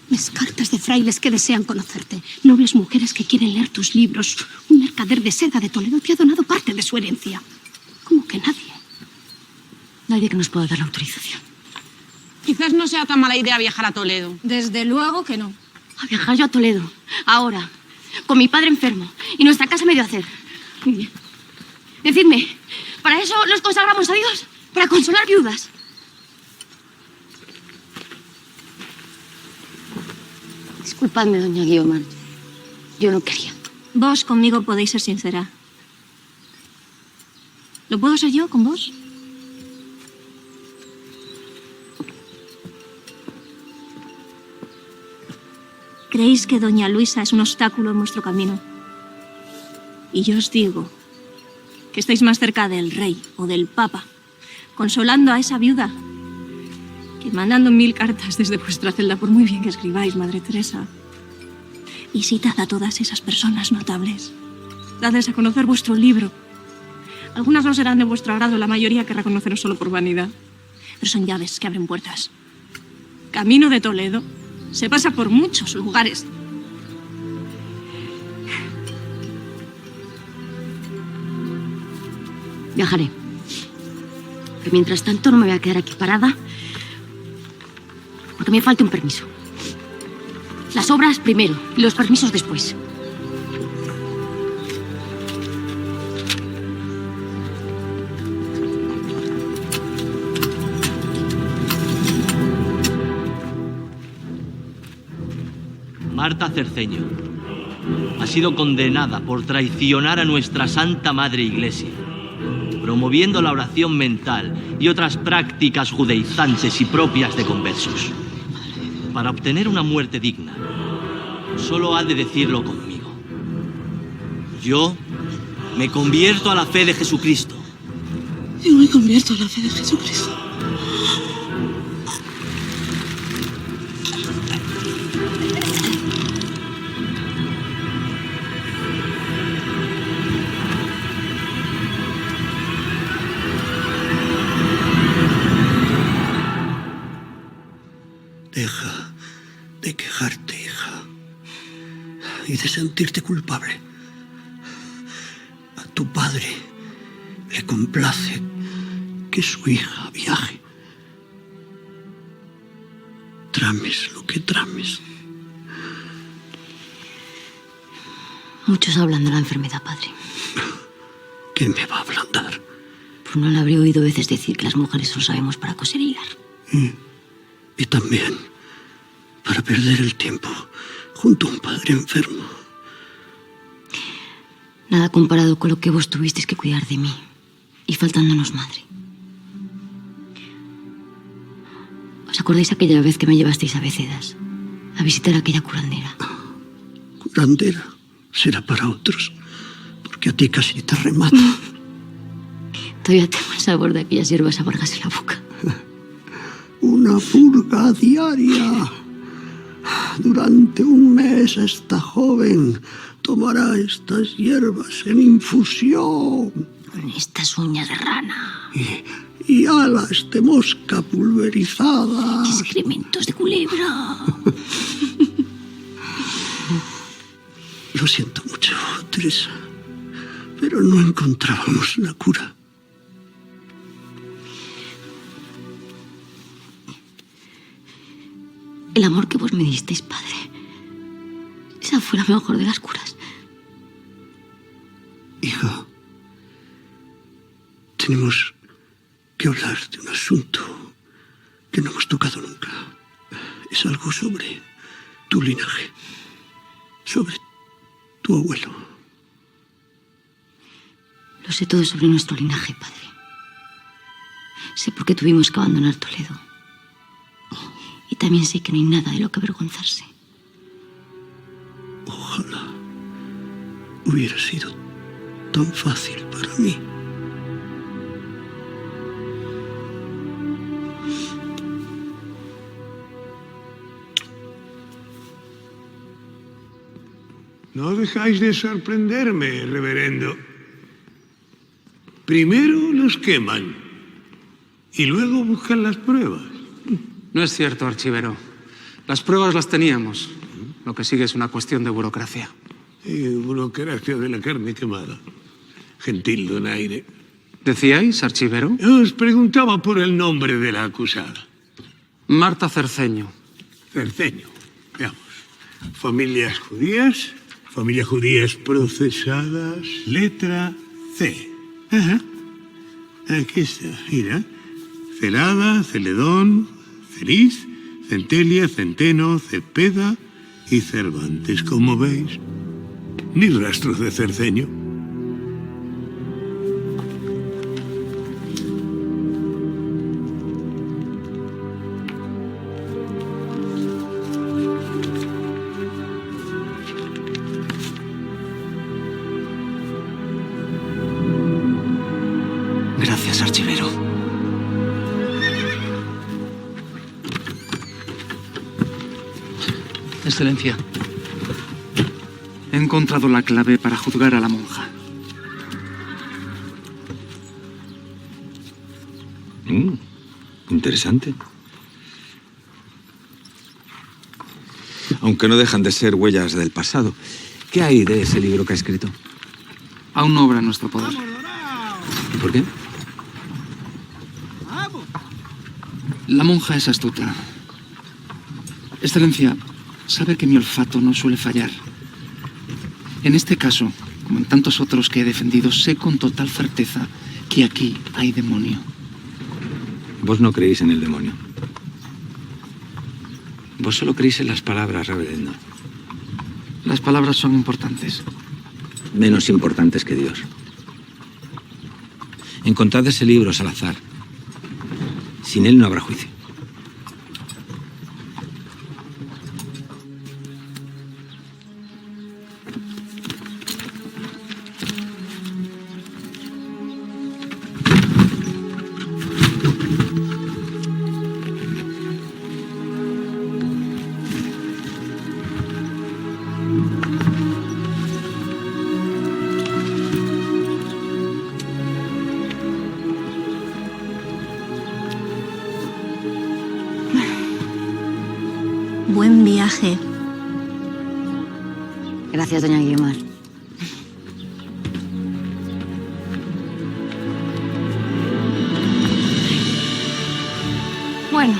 Ves cartas de frailes que desean conocerte. Nobles mujeres que quieren leer tus libros. Un mercader de seda de Toledo te ha donado parte de su herencia. ¿Cómo que nadie? Nadie que nos pueda dar la autorización. Quizás no sea tan mala idea viajar a Toledo. Desde luego que no. A viajar yo a Toledo. Ahora. Con mi padre enfermo. Y nuestra casa medio a hacer. Muy bien. Decidme, ¿para eso nos consagramos a Dios? ¿Para consolar viudas? Disculpadme, doña Guiomar. Yo no quería. Vos conmigo podéis ser sincera. ¿Lo puedo ser yo con vos? ¿Creéis que doña Luisa es un obstáculo en vuestro camino? Y yo os digo que estáis más cerca del rey o del papa, consolando a esa viuda, que mandando 1000 cartas desde vuestra celda, por muy bien que escribáis, Madre Teresa. Visitad a todas esas personas notables. Dadles a conocer vuestro libro. Algunas no serán de vuestro agrado, la mayoría querrá conoceros solo por vanidad. Pero son llaves que abren puertas. Camino de Toledo se pasa por muchos lugares. Viajaré. Pero mientras tanto no me voy a quedar aquí parada porque me falta un permiso. Las obras primero y los permisos después. Marta Cerceño ha sido condenada por traicionar a nuestra Santa Madre Iglesia, promoviendo la oración mental y otras prácticas judaizantes y propias de conversos. Para obtener una muerte digna, solo ha de decirlo conmigo. Yo me convierto a la fe de Jesucristo. Yo me convierto a la fe de Jesucristo. Deja de quejarte, hija, y de sentirte culpable. A tu padre le complace que su hija viaje. Trames lo que trames. Muchos hablan de la enfermedad, padre. ¿Quién me va a ablandar? Pues no le habré oído veces decir que las mujeres solo sabemos para coser y hilar. Y también para perder el tiempo junto a un padre enfermo. Nada comparado con lo que vos tuvisteis que cuidar de mí y faltándonos madre. ¿Os acordáis aquella vez que me llevasteis a Becedas a visitar a aquella curandera? Curandera será para otros, porque a ti casi te remata. Todavía tengo el sabor de aquellas hierbas amargas en la boca. Un una purga diaria. Durante un mes esta joven tomará estas hierbas en infusión. Con estas uñas de rana. Y alas de mosca pulverizadas. Excrementos de culebra. Lo siento mucho, Teresa, pero no encontrábamos la cura. El amor que vos me disteis, padre. Esa fue la mejor de las curas. Hija, tenemos que hablar de un asunto que no hemos tocado nunca. Es algo sobre tu linaje, sobre tu abuelo. Lo sé todo sobre nuestro linaje, padre. Sé por qué tuvimos que abandonar Toledo. Y también sé que no hay nada de lo que avergonzarse. Ojalá hubiera sido tan fácil para mí. No dejáis de sorprenderme, reverendo. Primero los queman y luego buscan las pruebas. No es cierto, archivero. Las pruebas las teníamos. Lo que sigue es una cuestión de burocracia. Burocracia de la carne quemada. Gentil donaire. ¿Decíais, archivero? Os preguntaba por el nombre de la acusada. Marta Cerceño. Cerceño. Veamos. Familias judías. Familias judías procesadas. Letra C. Ajá. Aquí está, mira. Celada, Celedón, Ceriz, Centelia, Centeno, Cepeda y Cervantes. Como veis, ni rastros de Cerceño. Gracias, archivero. Excelencia, he encontrado la clave para juzgar a la monja. Interesante. Aunque no dejan de ser huellas del pasado. ¿Qué hay de ese libro que ha escrito? Aún no obra en nuestro poder. ¿Por qué? La monja es astuta. Excelencia, sabe que mi olfato no suele fallar. En este caso, como en tantos otros que he defendido, sé con total certeza que aquí hay demonio. Vos no creéis en el demonio. Vos solo creéis en las palabras, reverendo. Las palabras son importantes. Menos importantes que Dios. Encontrad ese libro, Salazar. Sin él no habrá juicio. Buen viaje. Gracias, doña Guiomar. Bueno.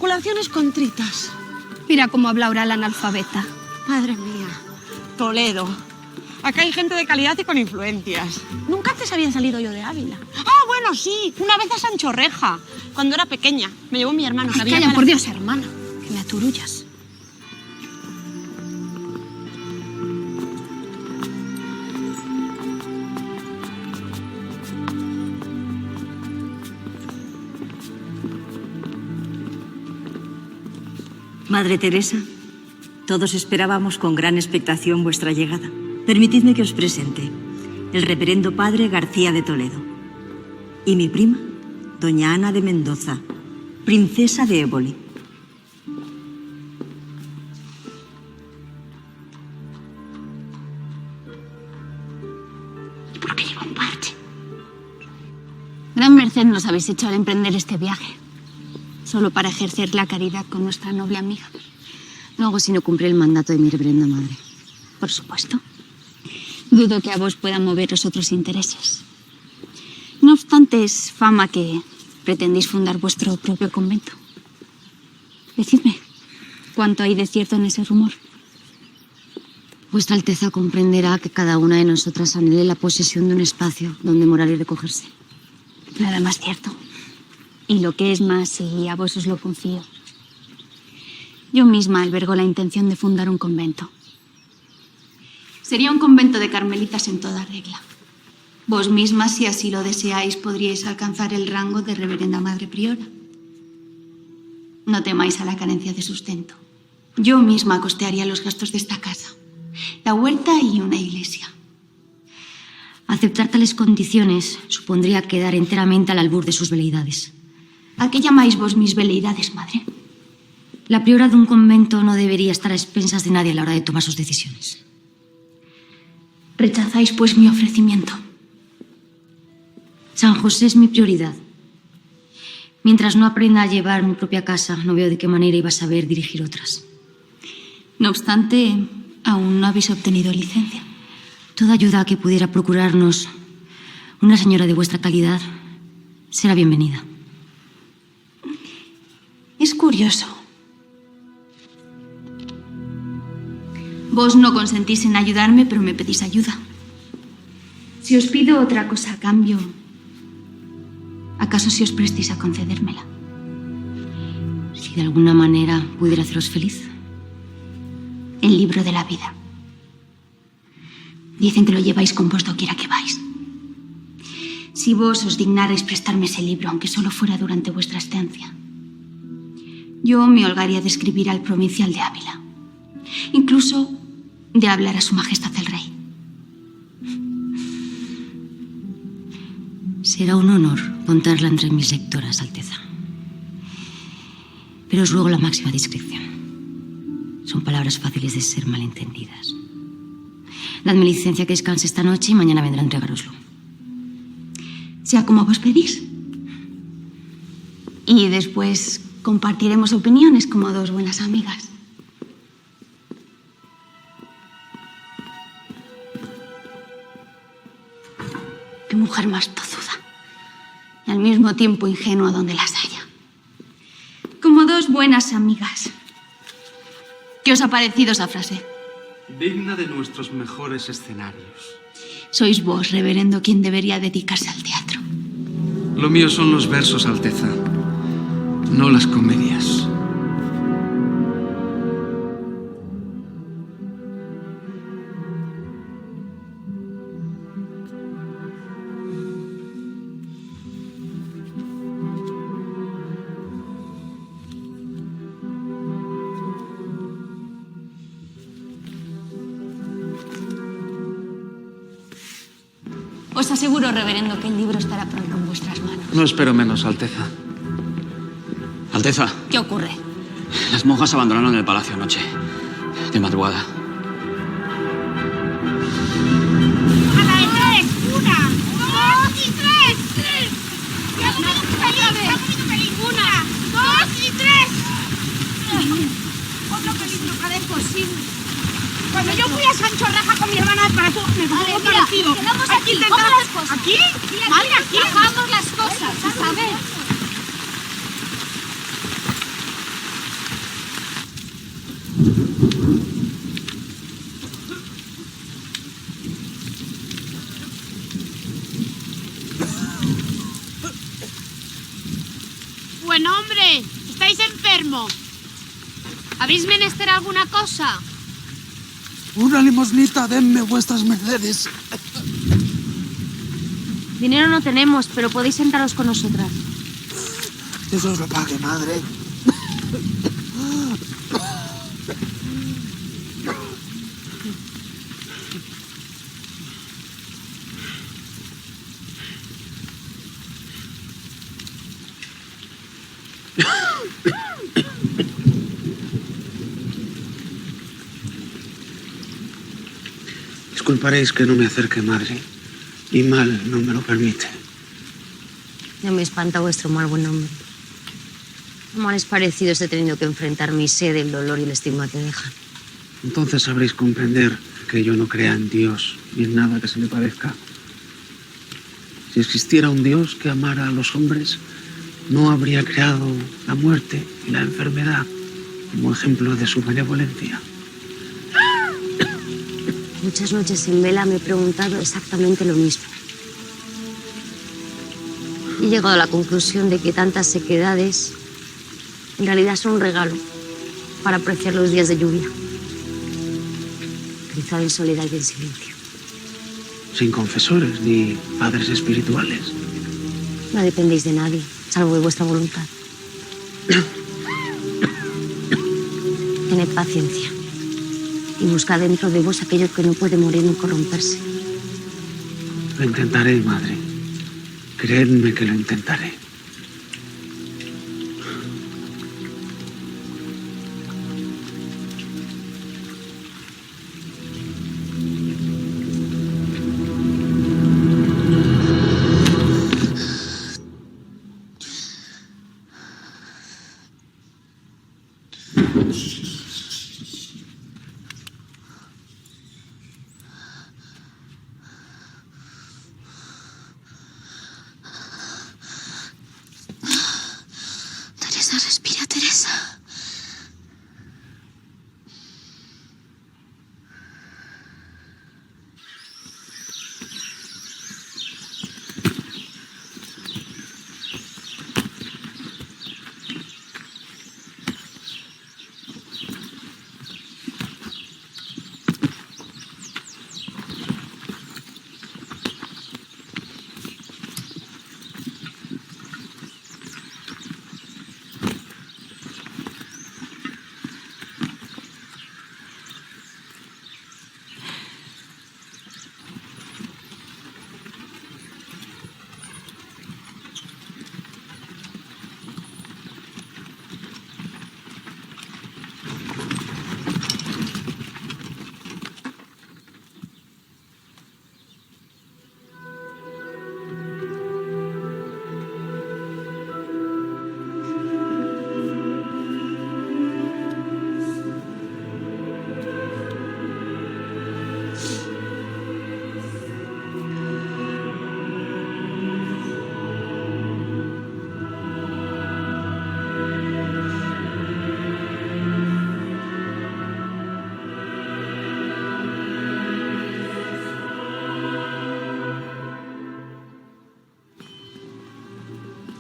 articulaciones contritas. Mira cómo habla ahora la analfabeta. Madre mía. Toledo. Acá hay gente de calidad y con influencias. Nunca antes había salido yo de Ávila. Ah, bueno, sí. Una vez a Sancho Reja, cuando era pequeña. Me llevó mi hermano. Ay, calla, por Dios, hermana. Que me aturullas. Madre Teresa, todos esperábamos con gran expectación vuestra llegada. Permitidme que os presente el reverendo padre García de Toledo y mi prima, doña Ana de Mendoza, princesa de Éboli. ¿Y por qué lleva un parche? Gran merced nos habéis hecho al emprender este viaje. Solo para ejercer la caridad con nuestra noble amiga. No hago sino cumplir el mandato de mi reverenda madre. Por supuesto. Dudo que a vos puedan moveros otros intereses. No obstante, es fama que pretendéis fundar vuestro propio convento. Decidme, ¿cuánto hay de cierto en ese rumor? Vuestra Alteza comprenderá que cada una de nosotras anhele la posesión de un espacio donde morar y recogerse. Nada más cierto. Y lo que es más, y a vos os lo confío. Yo misma albergo la intención de fundar un convento. Sería un convento de carmelitas en toda regla. Vos mismas, si así lo deseáis, podríais alcanzar el rango de reverenda madre priora. No temáis a la carencia de sustento. Yo misma costearía los gastos de esta casa, la huerta y una iglesia. Aceptar tales condiciones supondría quedar enteramente al albur de sus veleidades. ¿A qué llamáis vos mis veleidades, madre? La priora de un convento no debería estar a expensas de nadie a la hora de tomar sus decisiones. ¿Rechazáis, pues, mi ofrecimiento? San José es mi prioridad. Mientras no aprenda a llevar mi propia casa, no veo de qué manera iba a saber dirigir otras. No obstante, aún no habéis obtenido licencia. Toda ayuda que pudiera procurarnos una señora de vuestra calidad será bienvenida. Es curioso. Vos no consentís en ayudarme, pero me pedís ayuda. Si os pido otra cosa a cambio, ¿acaso si os prestéis a concedérmela? Si de alguna manera pudiera haceros feliz. El libro de la vida. Dicen que lo lleváis con vos doquiera que vais. Si vos os dignarais prestarme ese libro, aunque solo fuera durante vuestra estancia, yo me holgaría de escribir al provincial de Ávila. Incluso de hablar a su majestad el rey. Será un honor contarla entre mis lectoras, Alteza. Pero os ruego la máxima discreción. Son palabras fáciles de ser malentendidas. Dadme licencia que descanse esta noche y mañana vendré a entregároslo. Sea como vos pedís. Y después compartiremos opiniones como dos buenas amigas. Qué mujer más tozuda. Y al mismo tiempo ingenua donde las haya. Como dos buenas amigas. ¿Qué os ha parecido esa frase? Digna de nuestros mejores escenarios. Sois vos, reverendo, quien debería dedicarse al teatro. Lo mío son los versos, Alteza, no las comedias. Os aseguro, reverendo, que el libro estará pronto en vuestras manos. No espero menos, Alteza. Alteza, ¿Qué ocurre? las monjas abandonaron el palacio anoche, de madrugada. ¡A la de tres! ¡Una! ¡Dos y tres! ¡Tres! ¡Se ha movido feliz! ¡Una! ¡Dos y tres! Otro peligro, cada imposible. Cuando yo fui a Sancho Reja con mi hermana para tú, me pasó algo parecido. Quedamos aquí, coge las cosas. ¿Aquí? Madre, aquí. Bajamos las cosas, a saber. hombre! ¡Estáis enfermos! ¿Habéis menester alguna cosa? Una limosnita, denme vuestras mercedes. Dinero no tenemos, pero podéis sentaros con nosotras. Dios os lo pague, madre. Disculparéis que no me acerque, madre. Mi mal no me lo permite. No me espanta vuestro mal buen nombre. Males parecidos he tenido que enfrentar mi sed, el dolor y el estigma que dejan. Entonces sabréis comprender que yo no crea en Dios ni en nada que se le parezca. Si existiera un Dios que amara a los hombres, no habría creado la muerte y la enfermedad como ejemplo de su benevolencia. Muchas noches en vela me he preguntado exactamente lo mismo. Y he llegado a la conclusión de que tantas sequedades en realidad son un regalo para apreciar los días de lluvia. Rezar en soledad y en silencio. Sin confesores ni padres espirituales. No dependéis de nadie, salvo de vuestra voluntad. Tened paciencia y buscad dentro de vos aquello que no puede morir ni corromperse. Lo intentaré, madre. Creedme que lo intentaré. Teresa, respira, Teresa.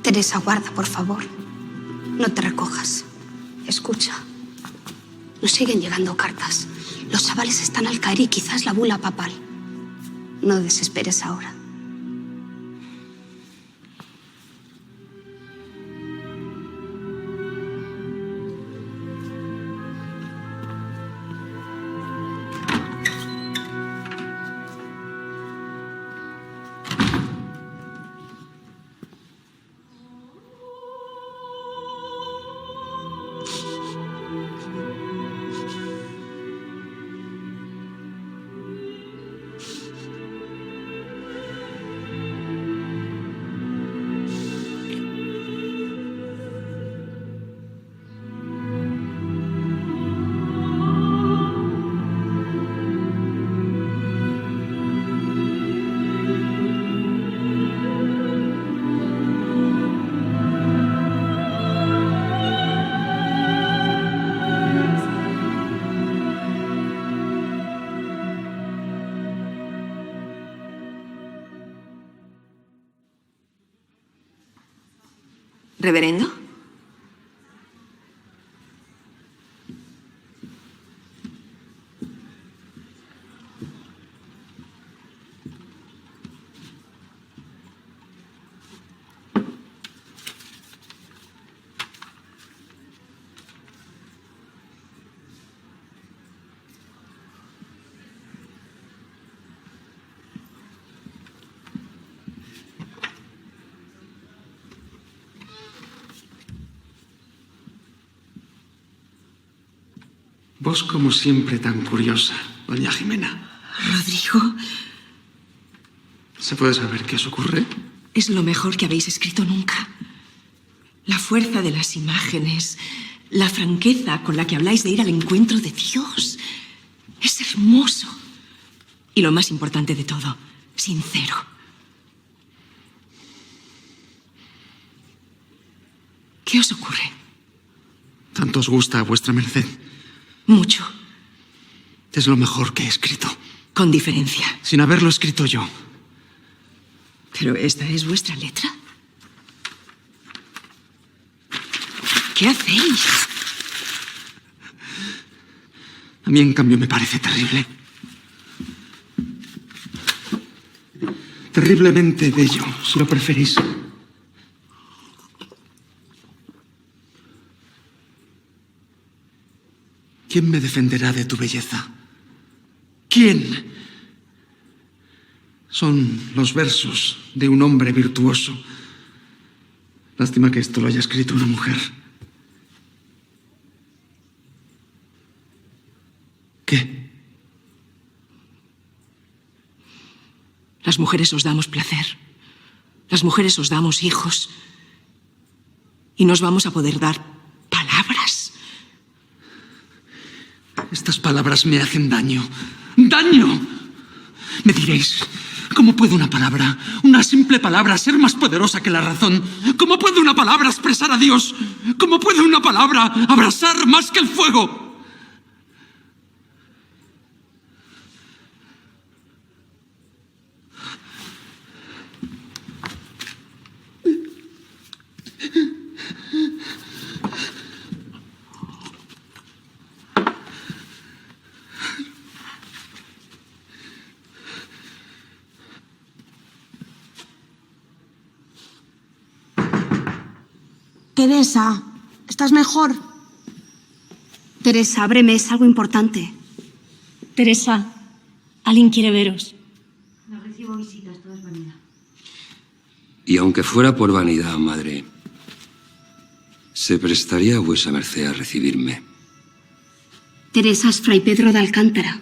Teresa, guarda, por favor. No te recojas. Escucha. Nos siguen llegando cartas. Los chavales están al caer y quizás la bula papal. No desesperes ahora. ¿Reverendo? Vos, como siempre, tan curiosa, doña Jimena. Rodrigo, ¿Se puede saber qué os ocurre? es lo mejor que habéis escrito nunca. La fuerza de las imágenes, la franqueza con la que habláis de ir al encuentro de Dios. Es hermoso. Y lo más importante de todo, sincero. ¿Qué os ocurre? ¿Tanto os gusta a vuestra merced? Mucho. Es lo mejor que he escrito. Con diferencia. Sin haberlo escrito yo. ¿Pero esta es vuestra letra? ¿Qué hacéis? A mí, en cambio, me parece terrible. Terriblemente bello, si lo preferís. ¿Quién me defenderá de tu belleza? ¿Quién? Son los versos de un hombre virtuoso. Lástima que esto lo haya escrito una mujer. ¿Qué? Las mujeres os damos placer. Las mujeres os damos hijos. Y nos vamos a poder dar palabras. Estas palabras me hacen daño. ¡Daño! Me diréis, ¿cómo puede una palabra, una simple palabra, ser más poderosa que la razón? ¿Cómo puede una palabra expresar a Dios? ¿Cómo puede una palabra abrasar más que el fuego? Teresa, ¿estás mejor? Teresa, ábreme, es algo importante. Teresa, alguien quiere veros. No recibo visitas, todo es vanidad. Y aunque fuera por vanidad, madre, ¿se prestaría vuesa merced a recibirme? Teresa es Fray Pedro de Alcántara.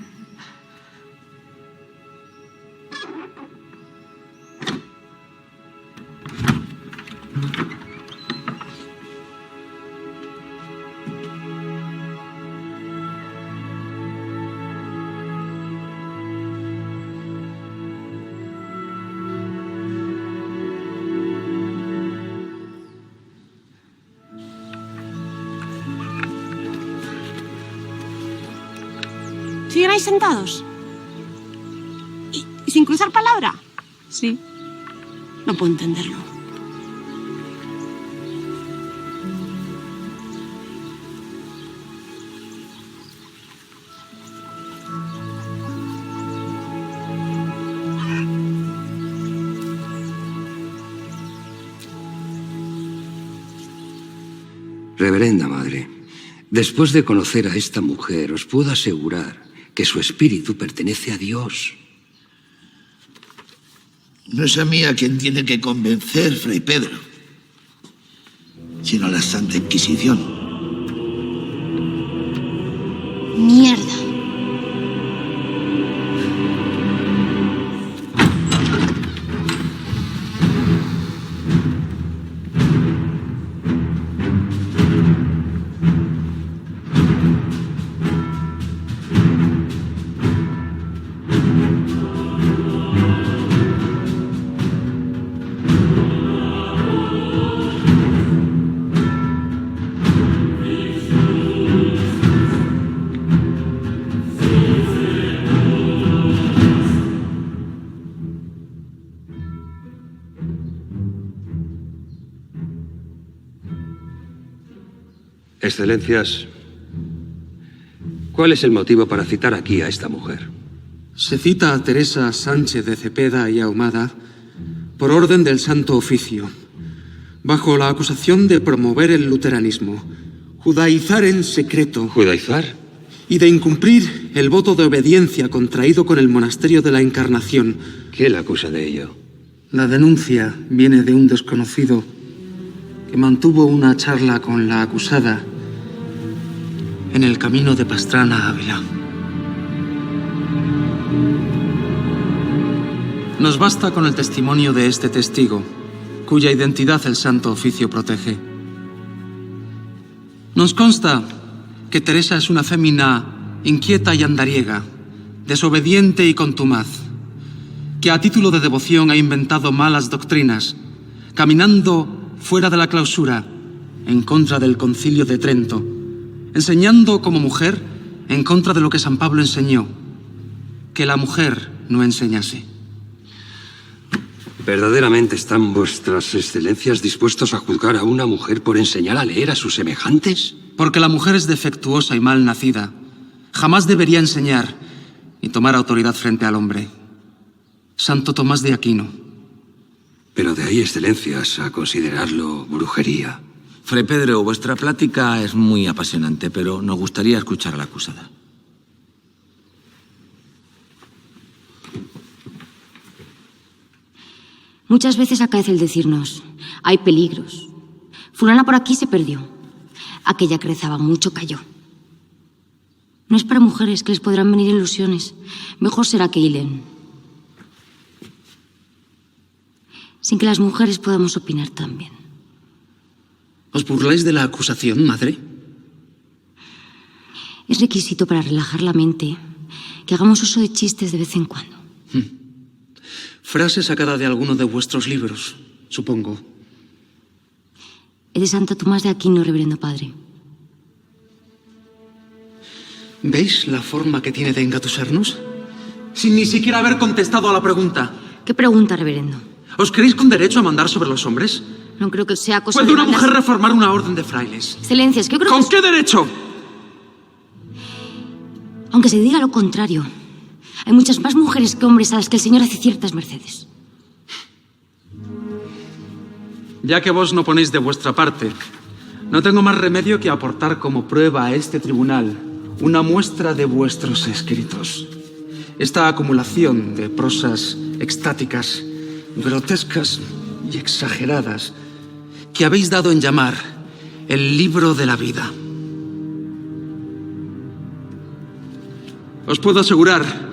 ¿Siguen ahí sentados? ¿Y sin cruzar palabra? Sí. No puedo entenderlo. Reverenda madre, después de conocer a esta mujer, os puedo asegurar que su espíritu pertenece a Dios. No es a mí a quien tiene que convencer, Fray Pedro, sino a la Santa Inquisición. Mierda. Excelencias, ¿cuál es el motivo para citar aquí a esta mujer? Se cita a Teresa Sánchez de Cepeda y Ahumada por orden del Santo Oficio, bajo la acusación de promover el luteranismo, judaizar en secreto. ¿Judaizar? Y de incumplir el voto de obediencia contraído con el monasterio de la Encarnación. ¿Quién la acusa de ello? La denuncia viene de un desconocido que mantuvo una charla con la acusada en el camino de Pastrana a Ávila. Nos basta con el testimonio de este testigo, cuya identidad el Santo Oficio protege. Nos consta que Teresa es una fémina inquieta y andariega, desobediente y contumaz, que a título de devoción ha inventado malas doctrinas, caminando fuera de la clausura, en contra del Concilio de Trento, enseñando como mujer en contra de lo que San Pablo enseñó, que la mujer no enseñase. ¿Verdaderamente están vuestras excelencias dispuestos a juzgar a una mujer por enseñar a leer a sus semejantes? Porque la mujer es defectuosa y mal nacida. Jamás debería enseñar y tomar autoridad frente al hombre. Santo Tomás de Aquino. Pero de ahí, excelencias, a considerarlo brujería. Fray Pedro, vuestra plática es muy apasionante, pero nos gustaría escuchar a la acusada. Muchas veces acaece el decirnos, hay peligros. Fulana por aquí se perdió. Aquella que rezaba mucho cayó. No es para mujeres que les podrán venir ilusiones. Mejor será que hilen. Sin que las mujeres podamos opinar también. ¿Os burláis de la acusación, madre? Es requisito para relajar la mente que hagamos uso de chistes de vez en cuando. Frase sacada de alguno de vuestros libros, supongo. Es de Santo Tomás de Aquino, reverendo padre. ¿Veis la forma que tiene de engatusarnos? Sin ni siquiera haber contestado a la pregunta. ¿Qué pregunta, reverendo? ¿Os creéis con derecho a mandar sobre los hombres? No creo que sea cosa ¿Puede de una mandas... mujer reformar una orden de frailes? Excelencias, que yo creo ¿Con que... qué derecho? Aunque se diga lo contrario, hay muchas más mujeres que hombres a las que el Señor hace ciertas mercedes. Ya que vos no ponéis de vuestra parte, no tengo más remedio que aportar como prueba a este tribunal una muestra de vuestros escritos. Esta acumulación de prosas extáticas, grotescas y exageradas que habéis dado en llamar el libro de la vida. Os puedo asegurar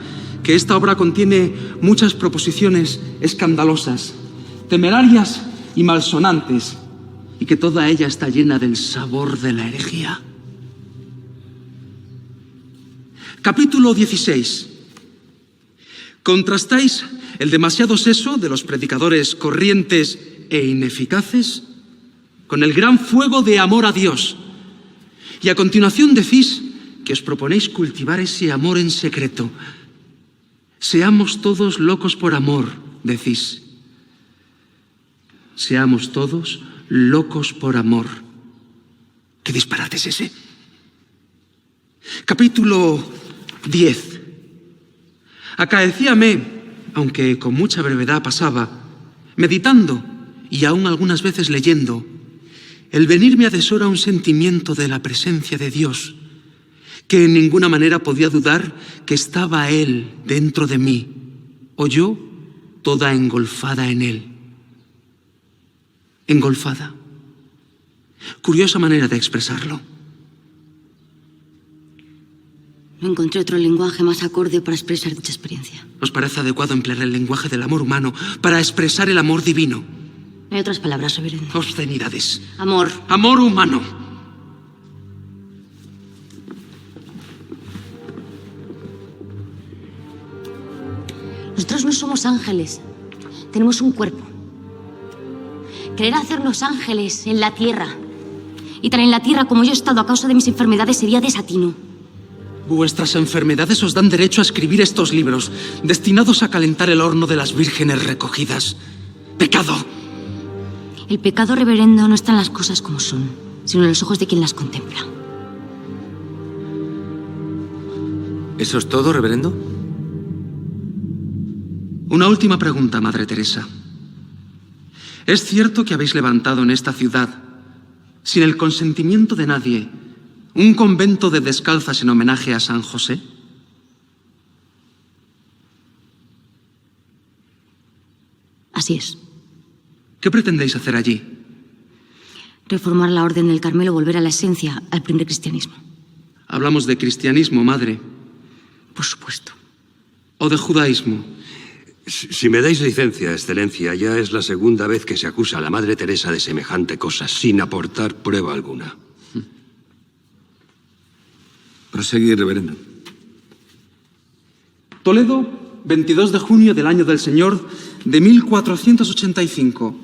que esta obra contiene muchas proposiciones escandalosas, temerarias y malsonantes, y que toda ella está llena del sabor de la herejía. Capítulo 16. ¿Contrastáis el demasiado seso de los predicadores corrientes e ineficaces con el gran fuego de amor a Dios? Y a continuación decís que os proponéis cultivar ese amor en secreto. Seamos todos locos por amor, decís. Seamos todos locos por amor. ¿Qué disparate es ese? Capítulo 10. Acaecíame, aunque con mucha brevedad pasaba, meditando y aún algunas veces leyendo, el venirme a deshora un sentimiento de la presencia de Dios, que en ninguna manera podía dudar que estaba Él dentro de mí, o yo toda engolfada en Él. Engolfada. Curiosa manera de expresarlo. No encontré otro lenguaje más acorde para expresar dicha experiencia. ¿Os parece adecuado emplear el lenguaje del amor humano para expresar el amor divino? No hay otras palabras, reverendo. Obscenidades. Amor. Amor humano. Nosotros no somos ángeles. Tenemos un cuerpo. Querer hacernos ángeles en la tierra, y tan en la tierra como yo he estado a causa de mis enfermedades, sería desatino. Vuestras enfermedades os dan derecho a escribir estos libros, destinados a calentar el horno de las vírgenes recogidas. ¡Pecado! El pecado, reverendo, no está en las cosas como son, sino en los ojos de quien las contempla. ¿Eso es todo, reverendo? Una última pregunta, Madre Teresa. ¿Es cierto que habéis levantado en esta ciudad, sin el consentimiento de nadie, un convento de descalzas en homenaje a San José? Así es. ¿Qué pretendéis hacer allí? Reformar la Orden del Carmelo, volver a la esencia, al primer cristianismo. Hablamos de cristianismo, madre. Por supuesto. ¿O de judaísmo? Si me dais licencia, Excelencia, ya es la segunda vez que se acusa a la Madre Teresa de semejante cosa, sin aportar prueba alguna. Proseguir, reverendo. Toledo, 22 de junio del año del Señor de 1485.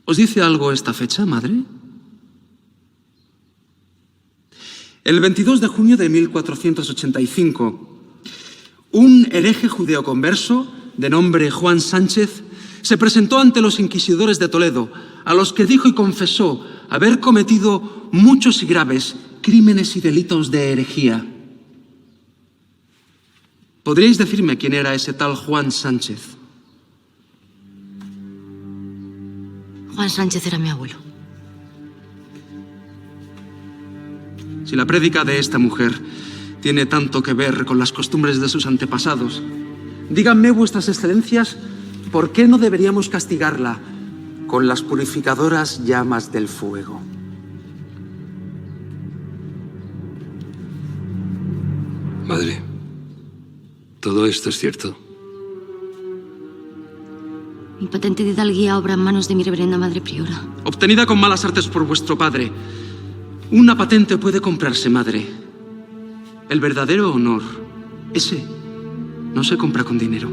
¿Os dice algo esta fecha, madre? El 22 de junio de 1485, un hereje judeoconverso de nombre Juan Sánchez se presentó ante los inquisidores de Toledo, a los que dijo y confesó haber cometido muchos y graves crímenes y delitos de herejía. ¿Podríais decirme quién era ese tal Juan Sánchez? Juan Sánchez era mi abuelo. Si la prédica de esta mujer tiene tanto que ver con las costumbres de sus antepasados, díganme, vuestras excelencias, ¿por qué no deberíamos castigarla con las purificadoras llamas del fuego? Madre, ¿todo esto es cierto? Mi patente de hidalguía obra en manos de mi reverenda madre priora. Obtenida con malas artes por vuestro padre. Una patente puede comprarse, madre. El verdadero honor, ese, no se compra con dinero.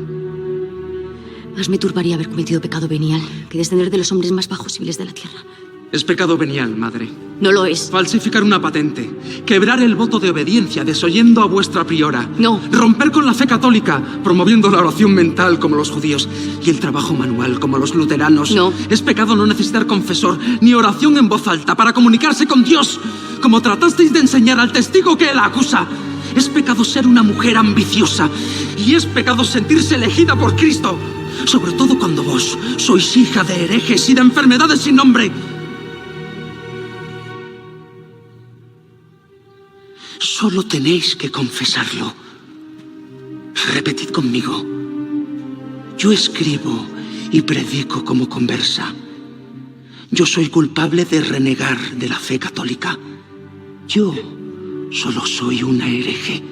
Más me turbaría haber cometido pecado venial que descender de los hombres más bajos y viles de la tierra. Es pecado venial, madre. No lo es. Falsificar una patente, quebrar el voto de obediencia desoyendo a vuestra priora. No. Romper con la fe católica, promoviendo la oración mental como los judíos y el trabajo manual como los luteranos. No. Es pecado no necesitar confesor ni oración en voz alta para comunicarse con Dios, como tratasteis de enseñar al testigo que la acusa. Es pecado ser una mujer ambiciosa y es pecado sentirse elegida por Cristo, sobre todo cuando vos sois hija de herejes y de enfermedades sin nombre. Solo tenéis que confesarlo. Repetid conmigo. Yo escribo y predico como conversa. Yo soy culpable de renegar de la fe católica. Yo solo soy una hereje.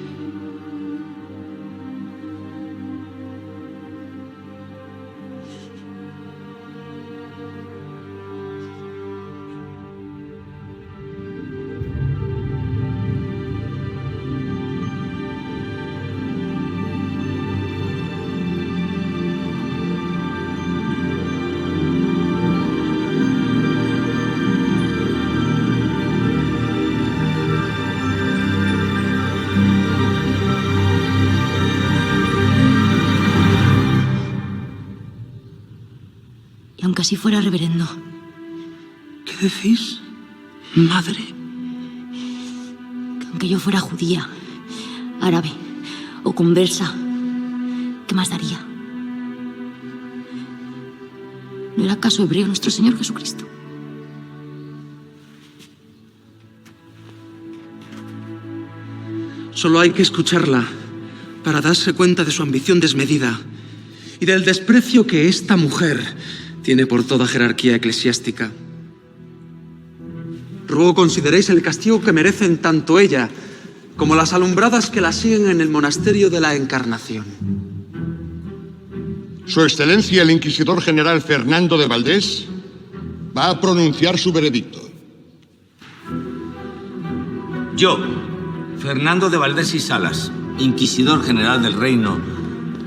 Y aunque así fuera, reverendo. ¿Qué decís, madre? Que aunque yo fuera judía, árabe o conversa, ¿qué más daría? ¿No era acaso hebreo nuestro Señor Jesucristo? Solo hay que escucharla para darse cuenta de su ambición desmedida y del desprecio que esta mujer tiene por toda jerarquía eclesiástica. Ruego consideréis el castigo que merecen tanto ella como las alumbradas que la siguen en el monasterio de la Encarnación. Su Excelencia el Inquisidor General Fernando de Valdés va a pronunciar su veredicto. Yo, Fernando de Valdés y Salas, Inquisidor General del Reino,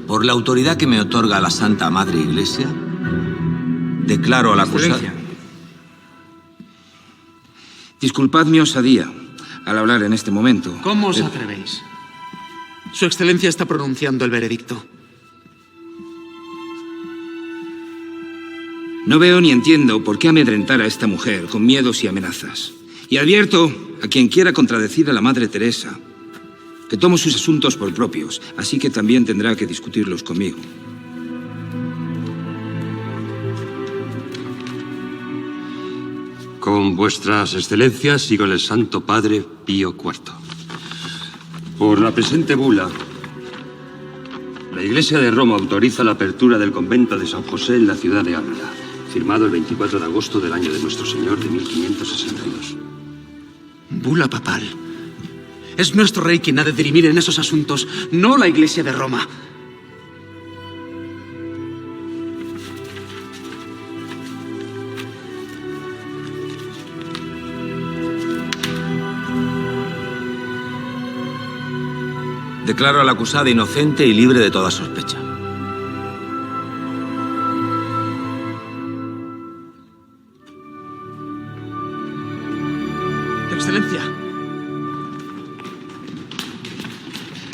por la autoridad que me otorga la Santa Madre Iglesia, declaro al acusado. Disculpad mi osadía al hablar en este momento. ¿Cómo os atrevéis? Su Excelencia está pronunciando el veredicto. No veo ni entiendo por qué amedrentar a esta mujer con miedos y amenazas. Y advierto a quien quiera contradecir a la Madre Teresa que tomo sus asuntos por propios, así que también tendrá que discutirlos conmigo. Con vuestras excelencias sigo el Santo Padre Pío IV. Por la presente bula, la Iglesia de Roma autoriza la apertura del convento de San José en la ciudad de Ávila, firmado el 24 de agosto del año de nuestro Señor de 1562. Bula papal Es nuestro rey quien ha de dirimir en esos asuntos, no la Iglesia de Roma. Declaro a la acusada inocente y libre de toda sospecha. Excelencia.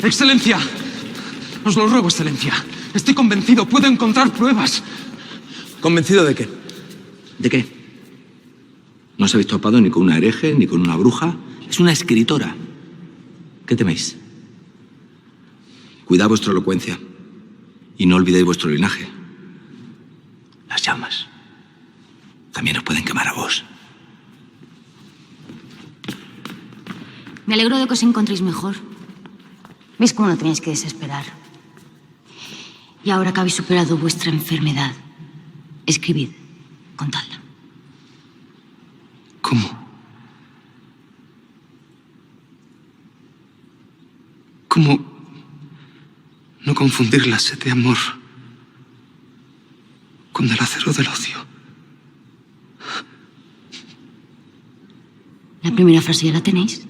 Excelencia. Os lo ruego, Excelencia. Estoy convencido, puedo encontrar pruebas. ¿Convencido de qué? ¿De qué? No se habéis topado ni con una hereje, ni con una bruja. Es una escritora. ¿Qué teméis? Cuidad vuestra elocuencia y no olvidéis vuestro linaje. Las llamas también os pueden quemar a vos. Me alegro de que os encontréis mejor. ¿Veis cómo no tenéis que desesperar? Y ahora que habéis superado vuestra enfermedad, escribid, contadla. ¿Cómo? ¿Cómo no confundir la sed de amor con el acero del ocio? La primera frase ya la tenéis.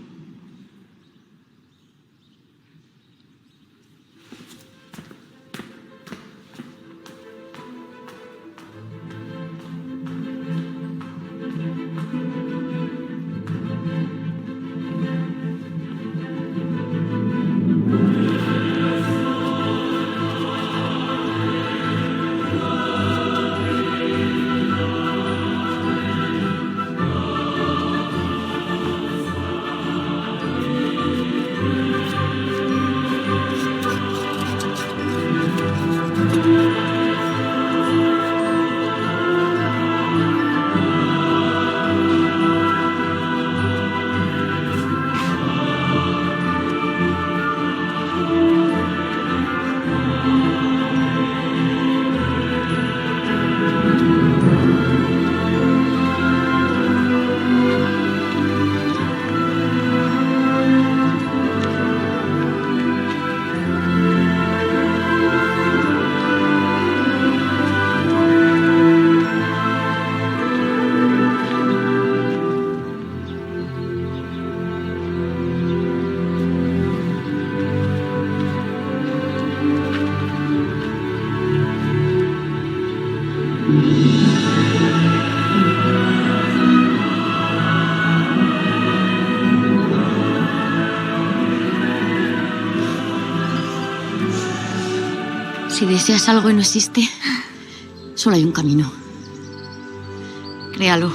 Si deseas algo y no existe, solo hay un camino. Créalo.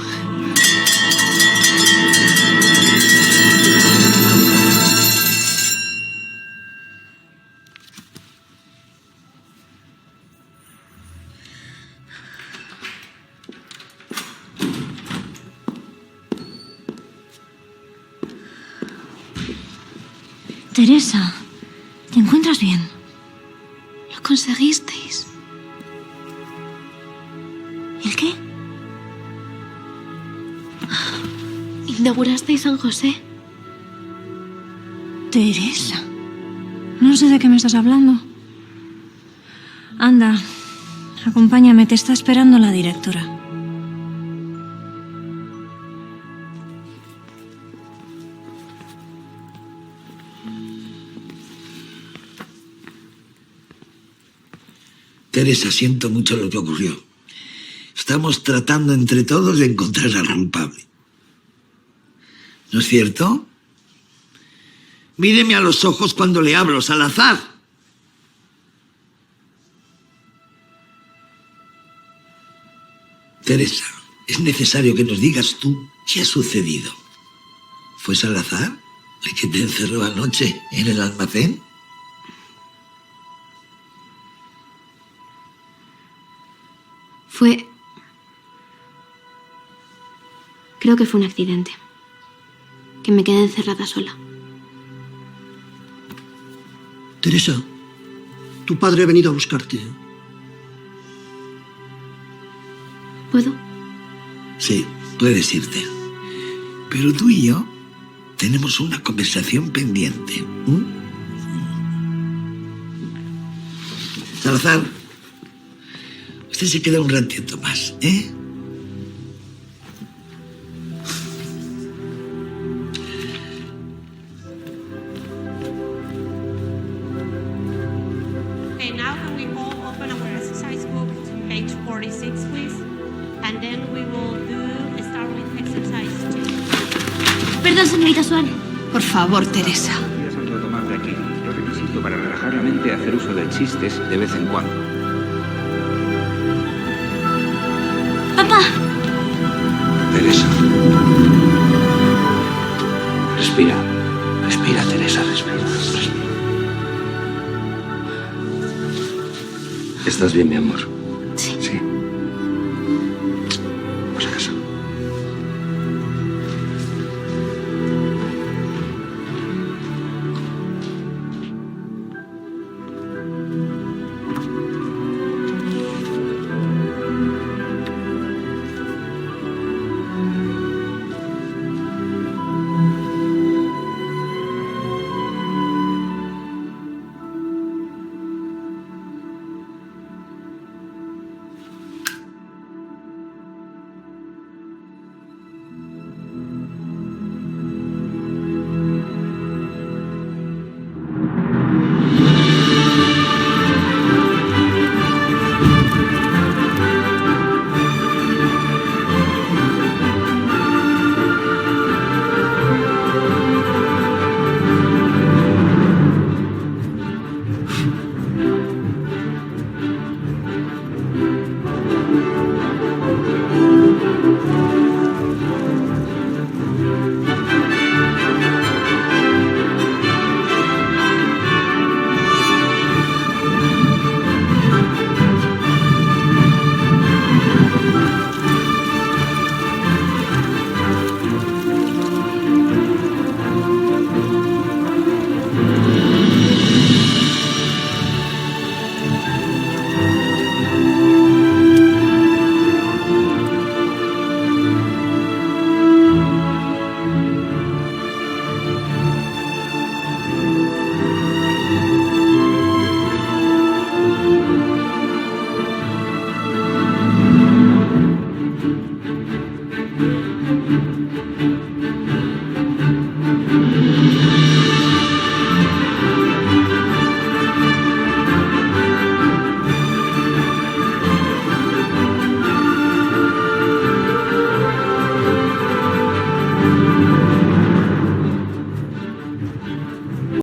Teresa, ¿te encuentras bien? Lo conseguisteis. ¿El qué? Inaugurasteis San José. Teresa, no sé de qué me estás hablando. Anda, acompáñame, te está esperando la directora. Teresa, siento mucho lo que ocurrió. Estamos tratando entre todos de encontrar al culpable. ¿No es cierto? Míreme a los ojos cuando le hablo, Salazar. Teresa, es necesario que nos digas tú qué ha sucedido. ¿Fue Salazar el que te encerró anoche en el almacén? Creo que fue un accidente. Que me quedé encerrada sola. Teresa, tu padre ha venido a buscarte. ¿Puedo? Sí, puedes irte. Pero tú y yo tenemos una conversación pendiente. Salazar, usted se queda un ratito más, ¿eh? Okay, now can we all open our exercise book to page 46, please? And then we will start with exercise 2. Perdón, señorita Swan. Por favor, Teresa. Días han retomado de aquí. Yo requisito para relajar la mente hacer uso de chistes de vez en cuando. Papá. Teresa. Respira. Respira, Teresa, respira. ¿Estás bien, mi amor?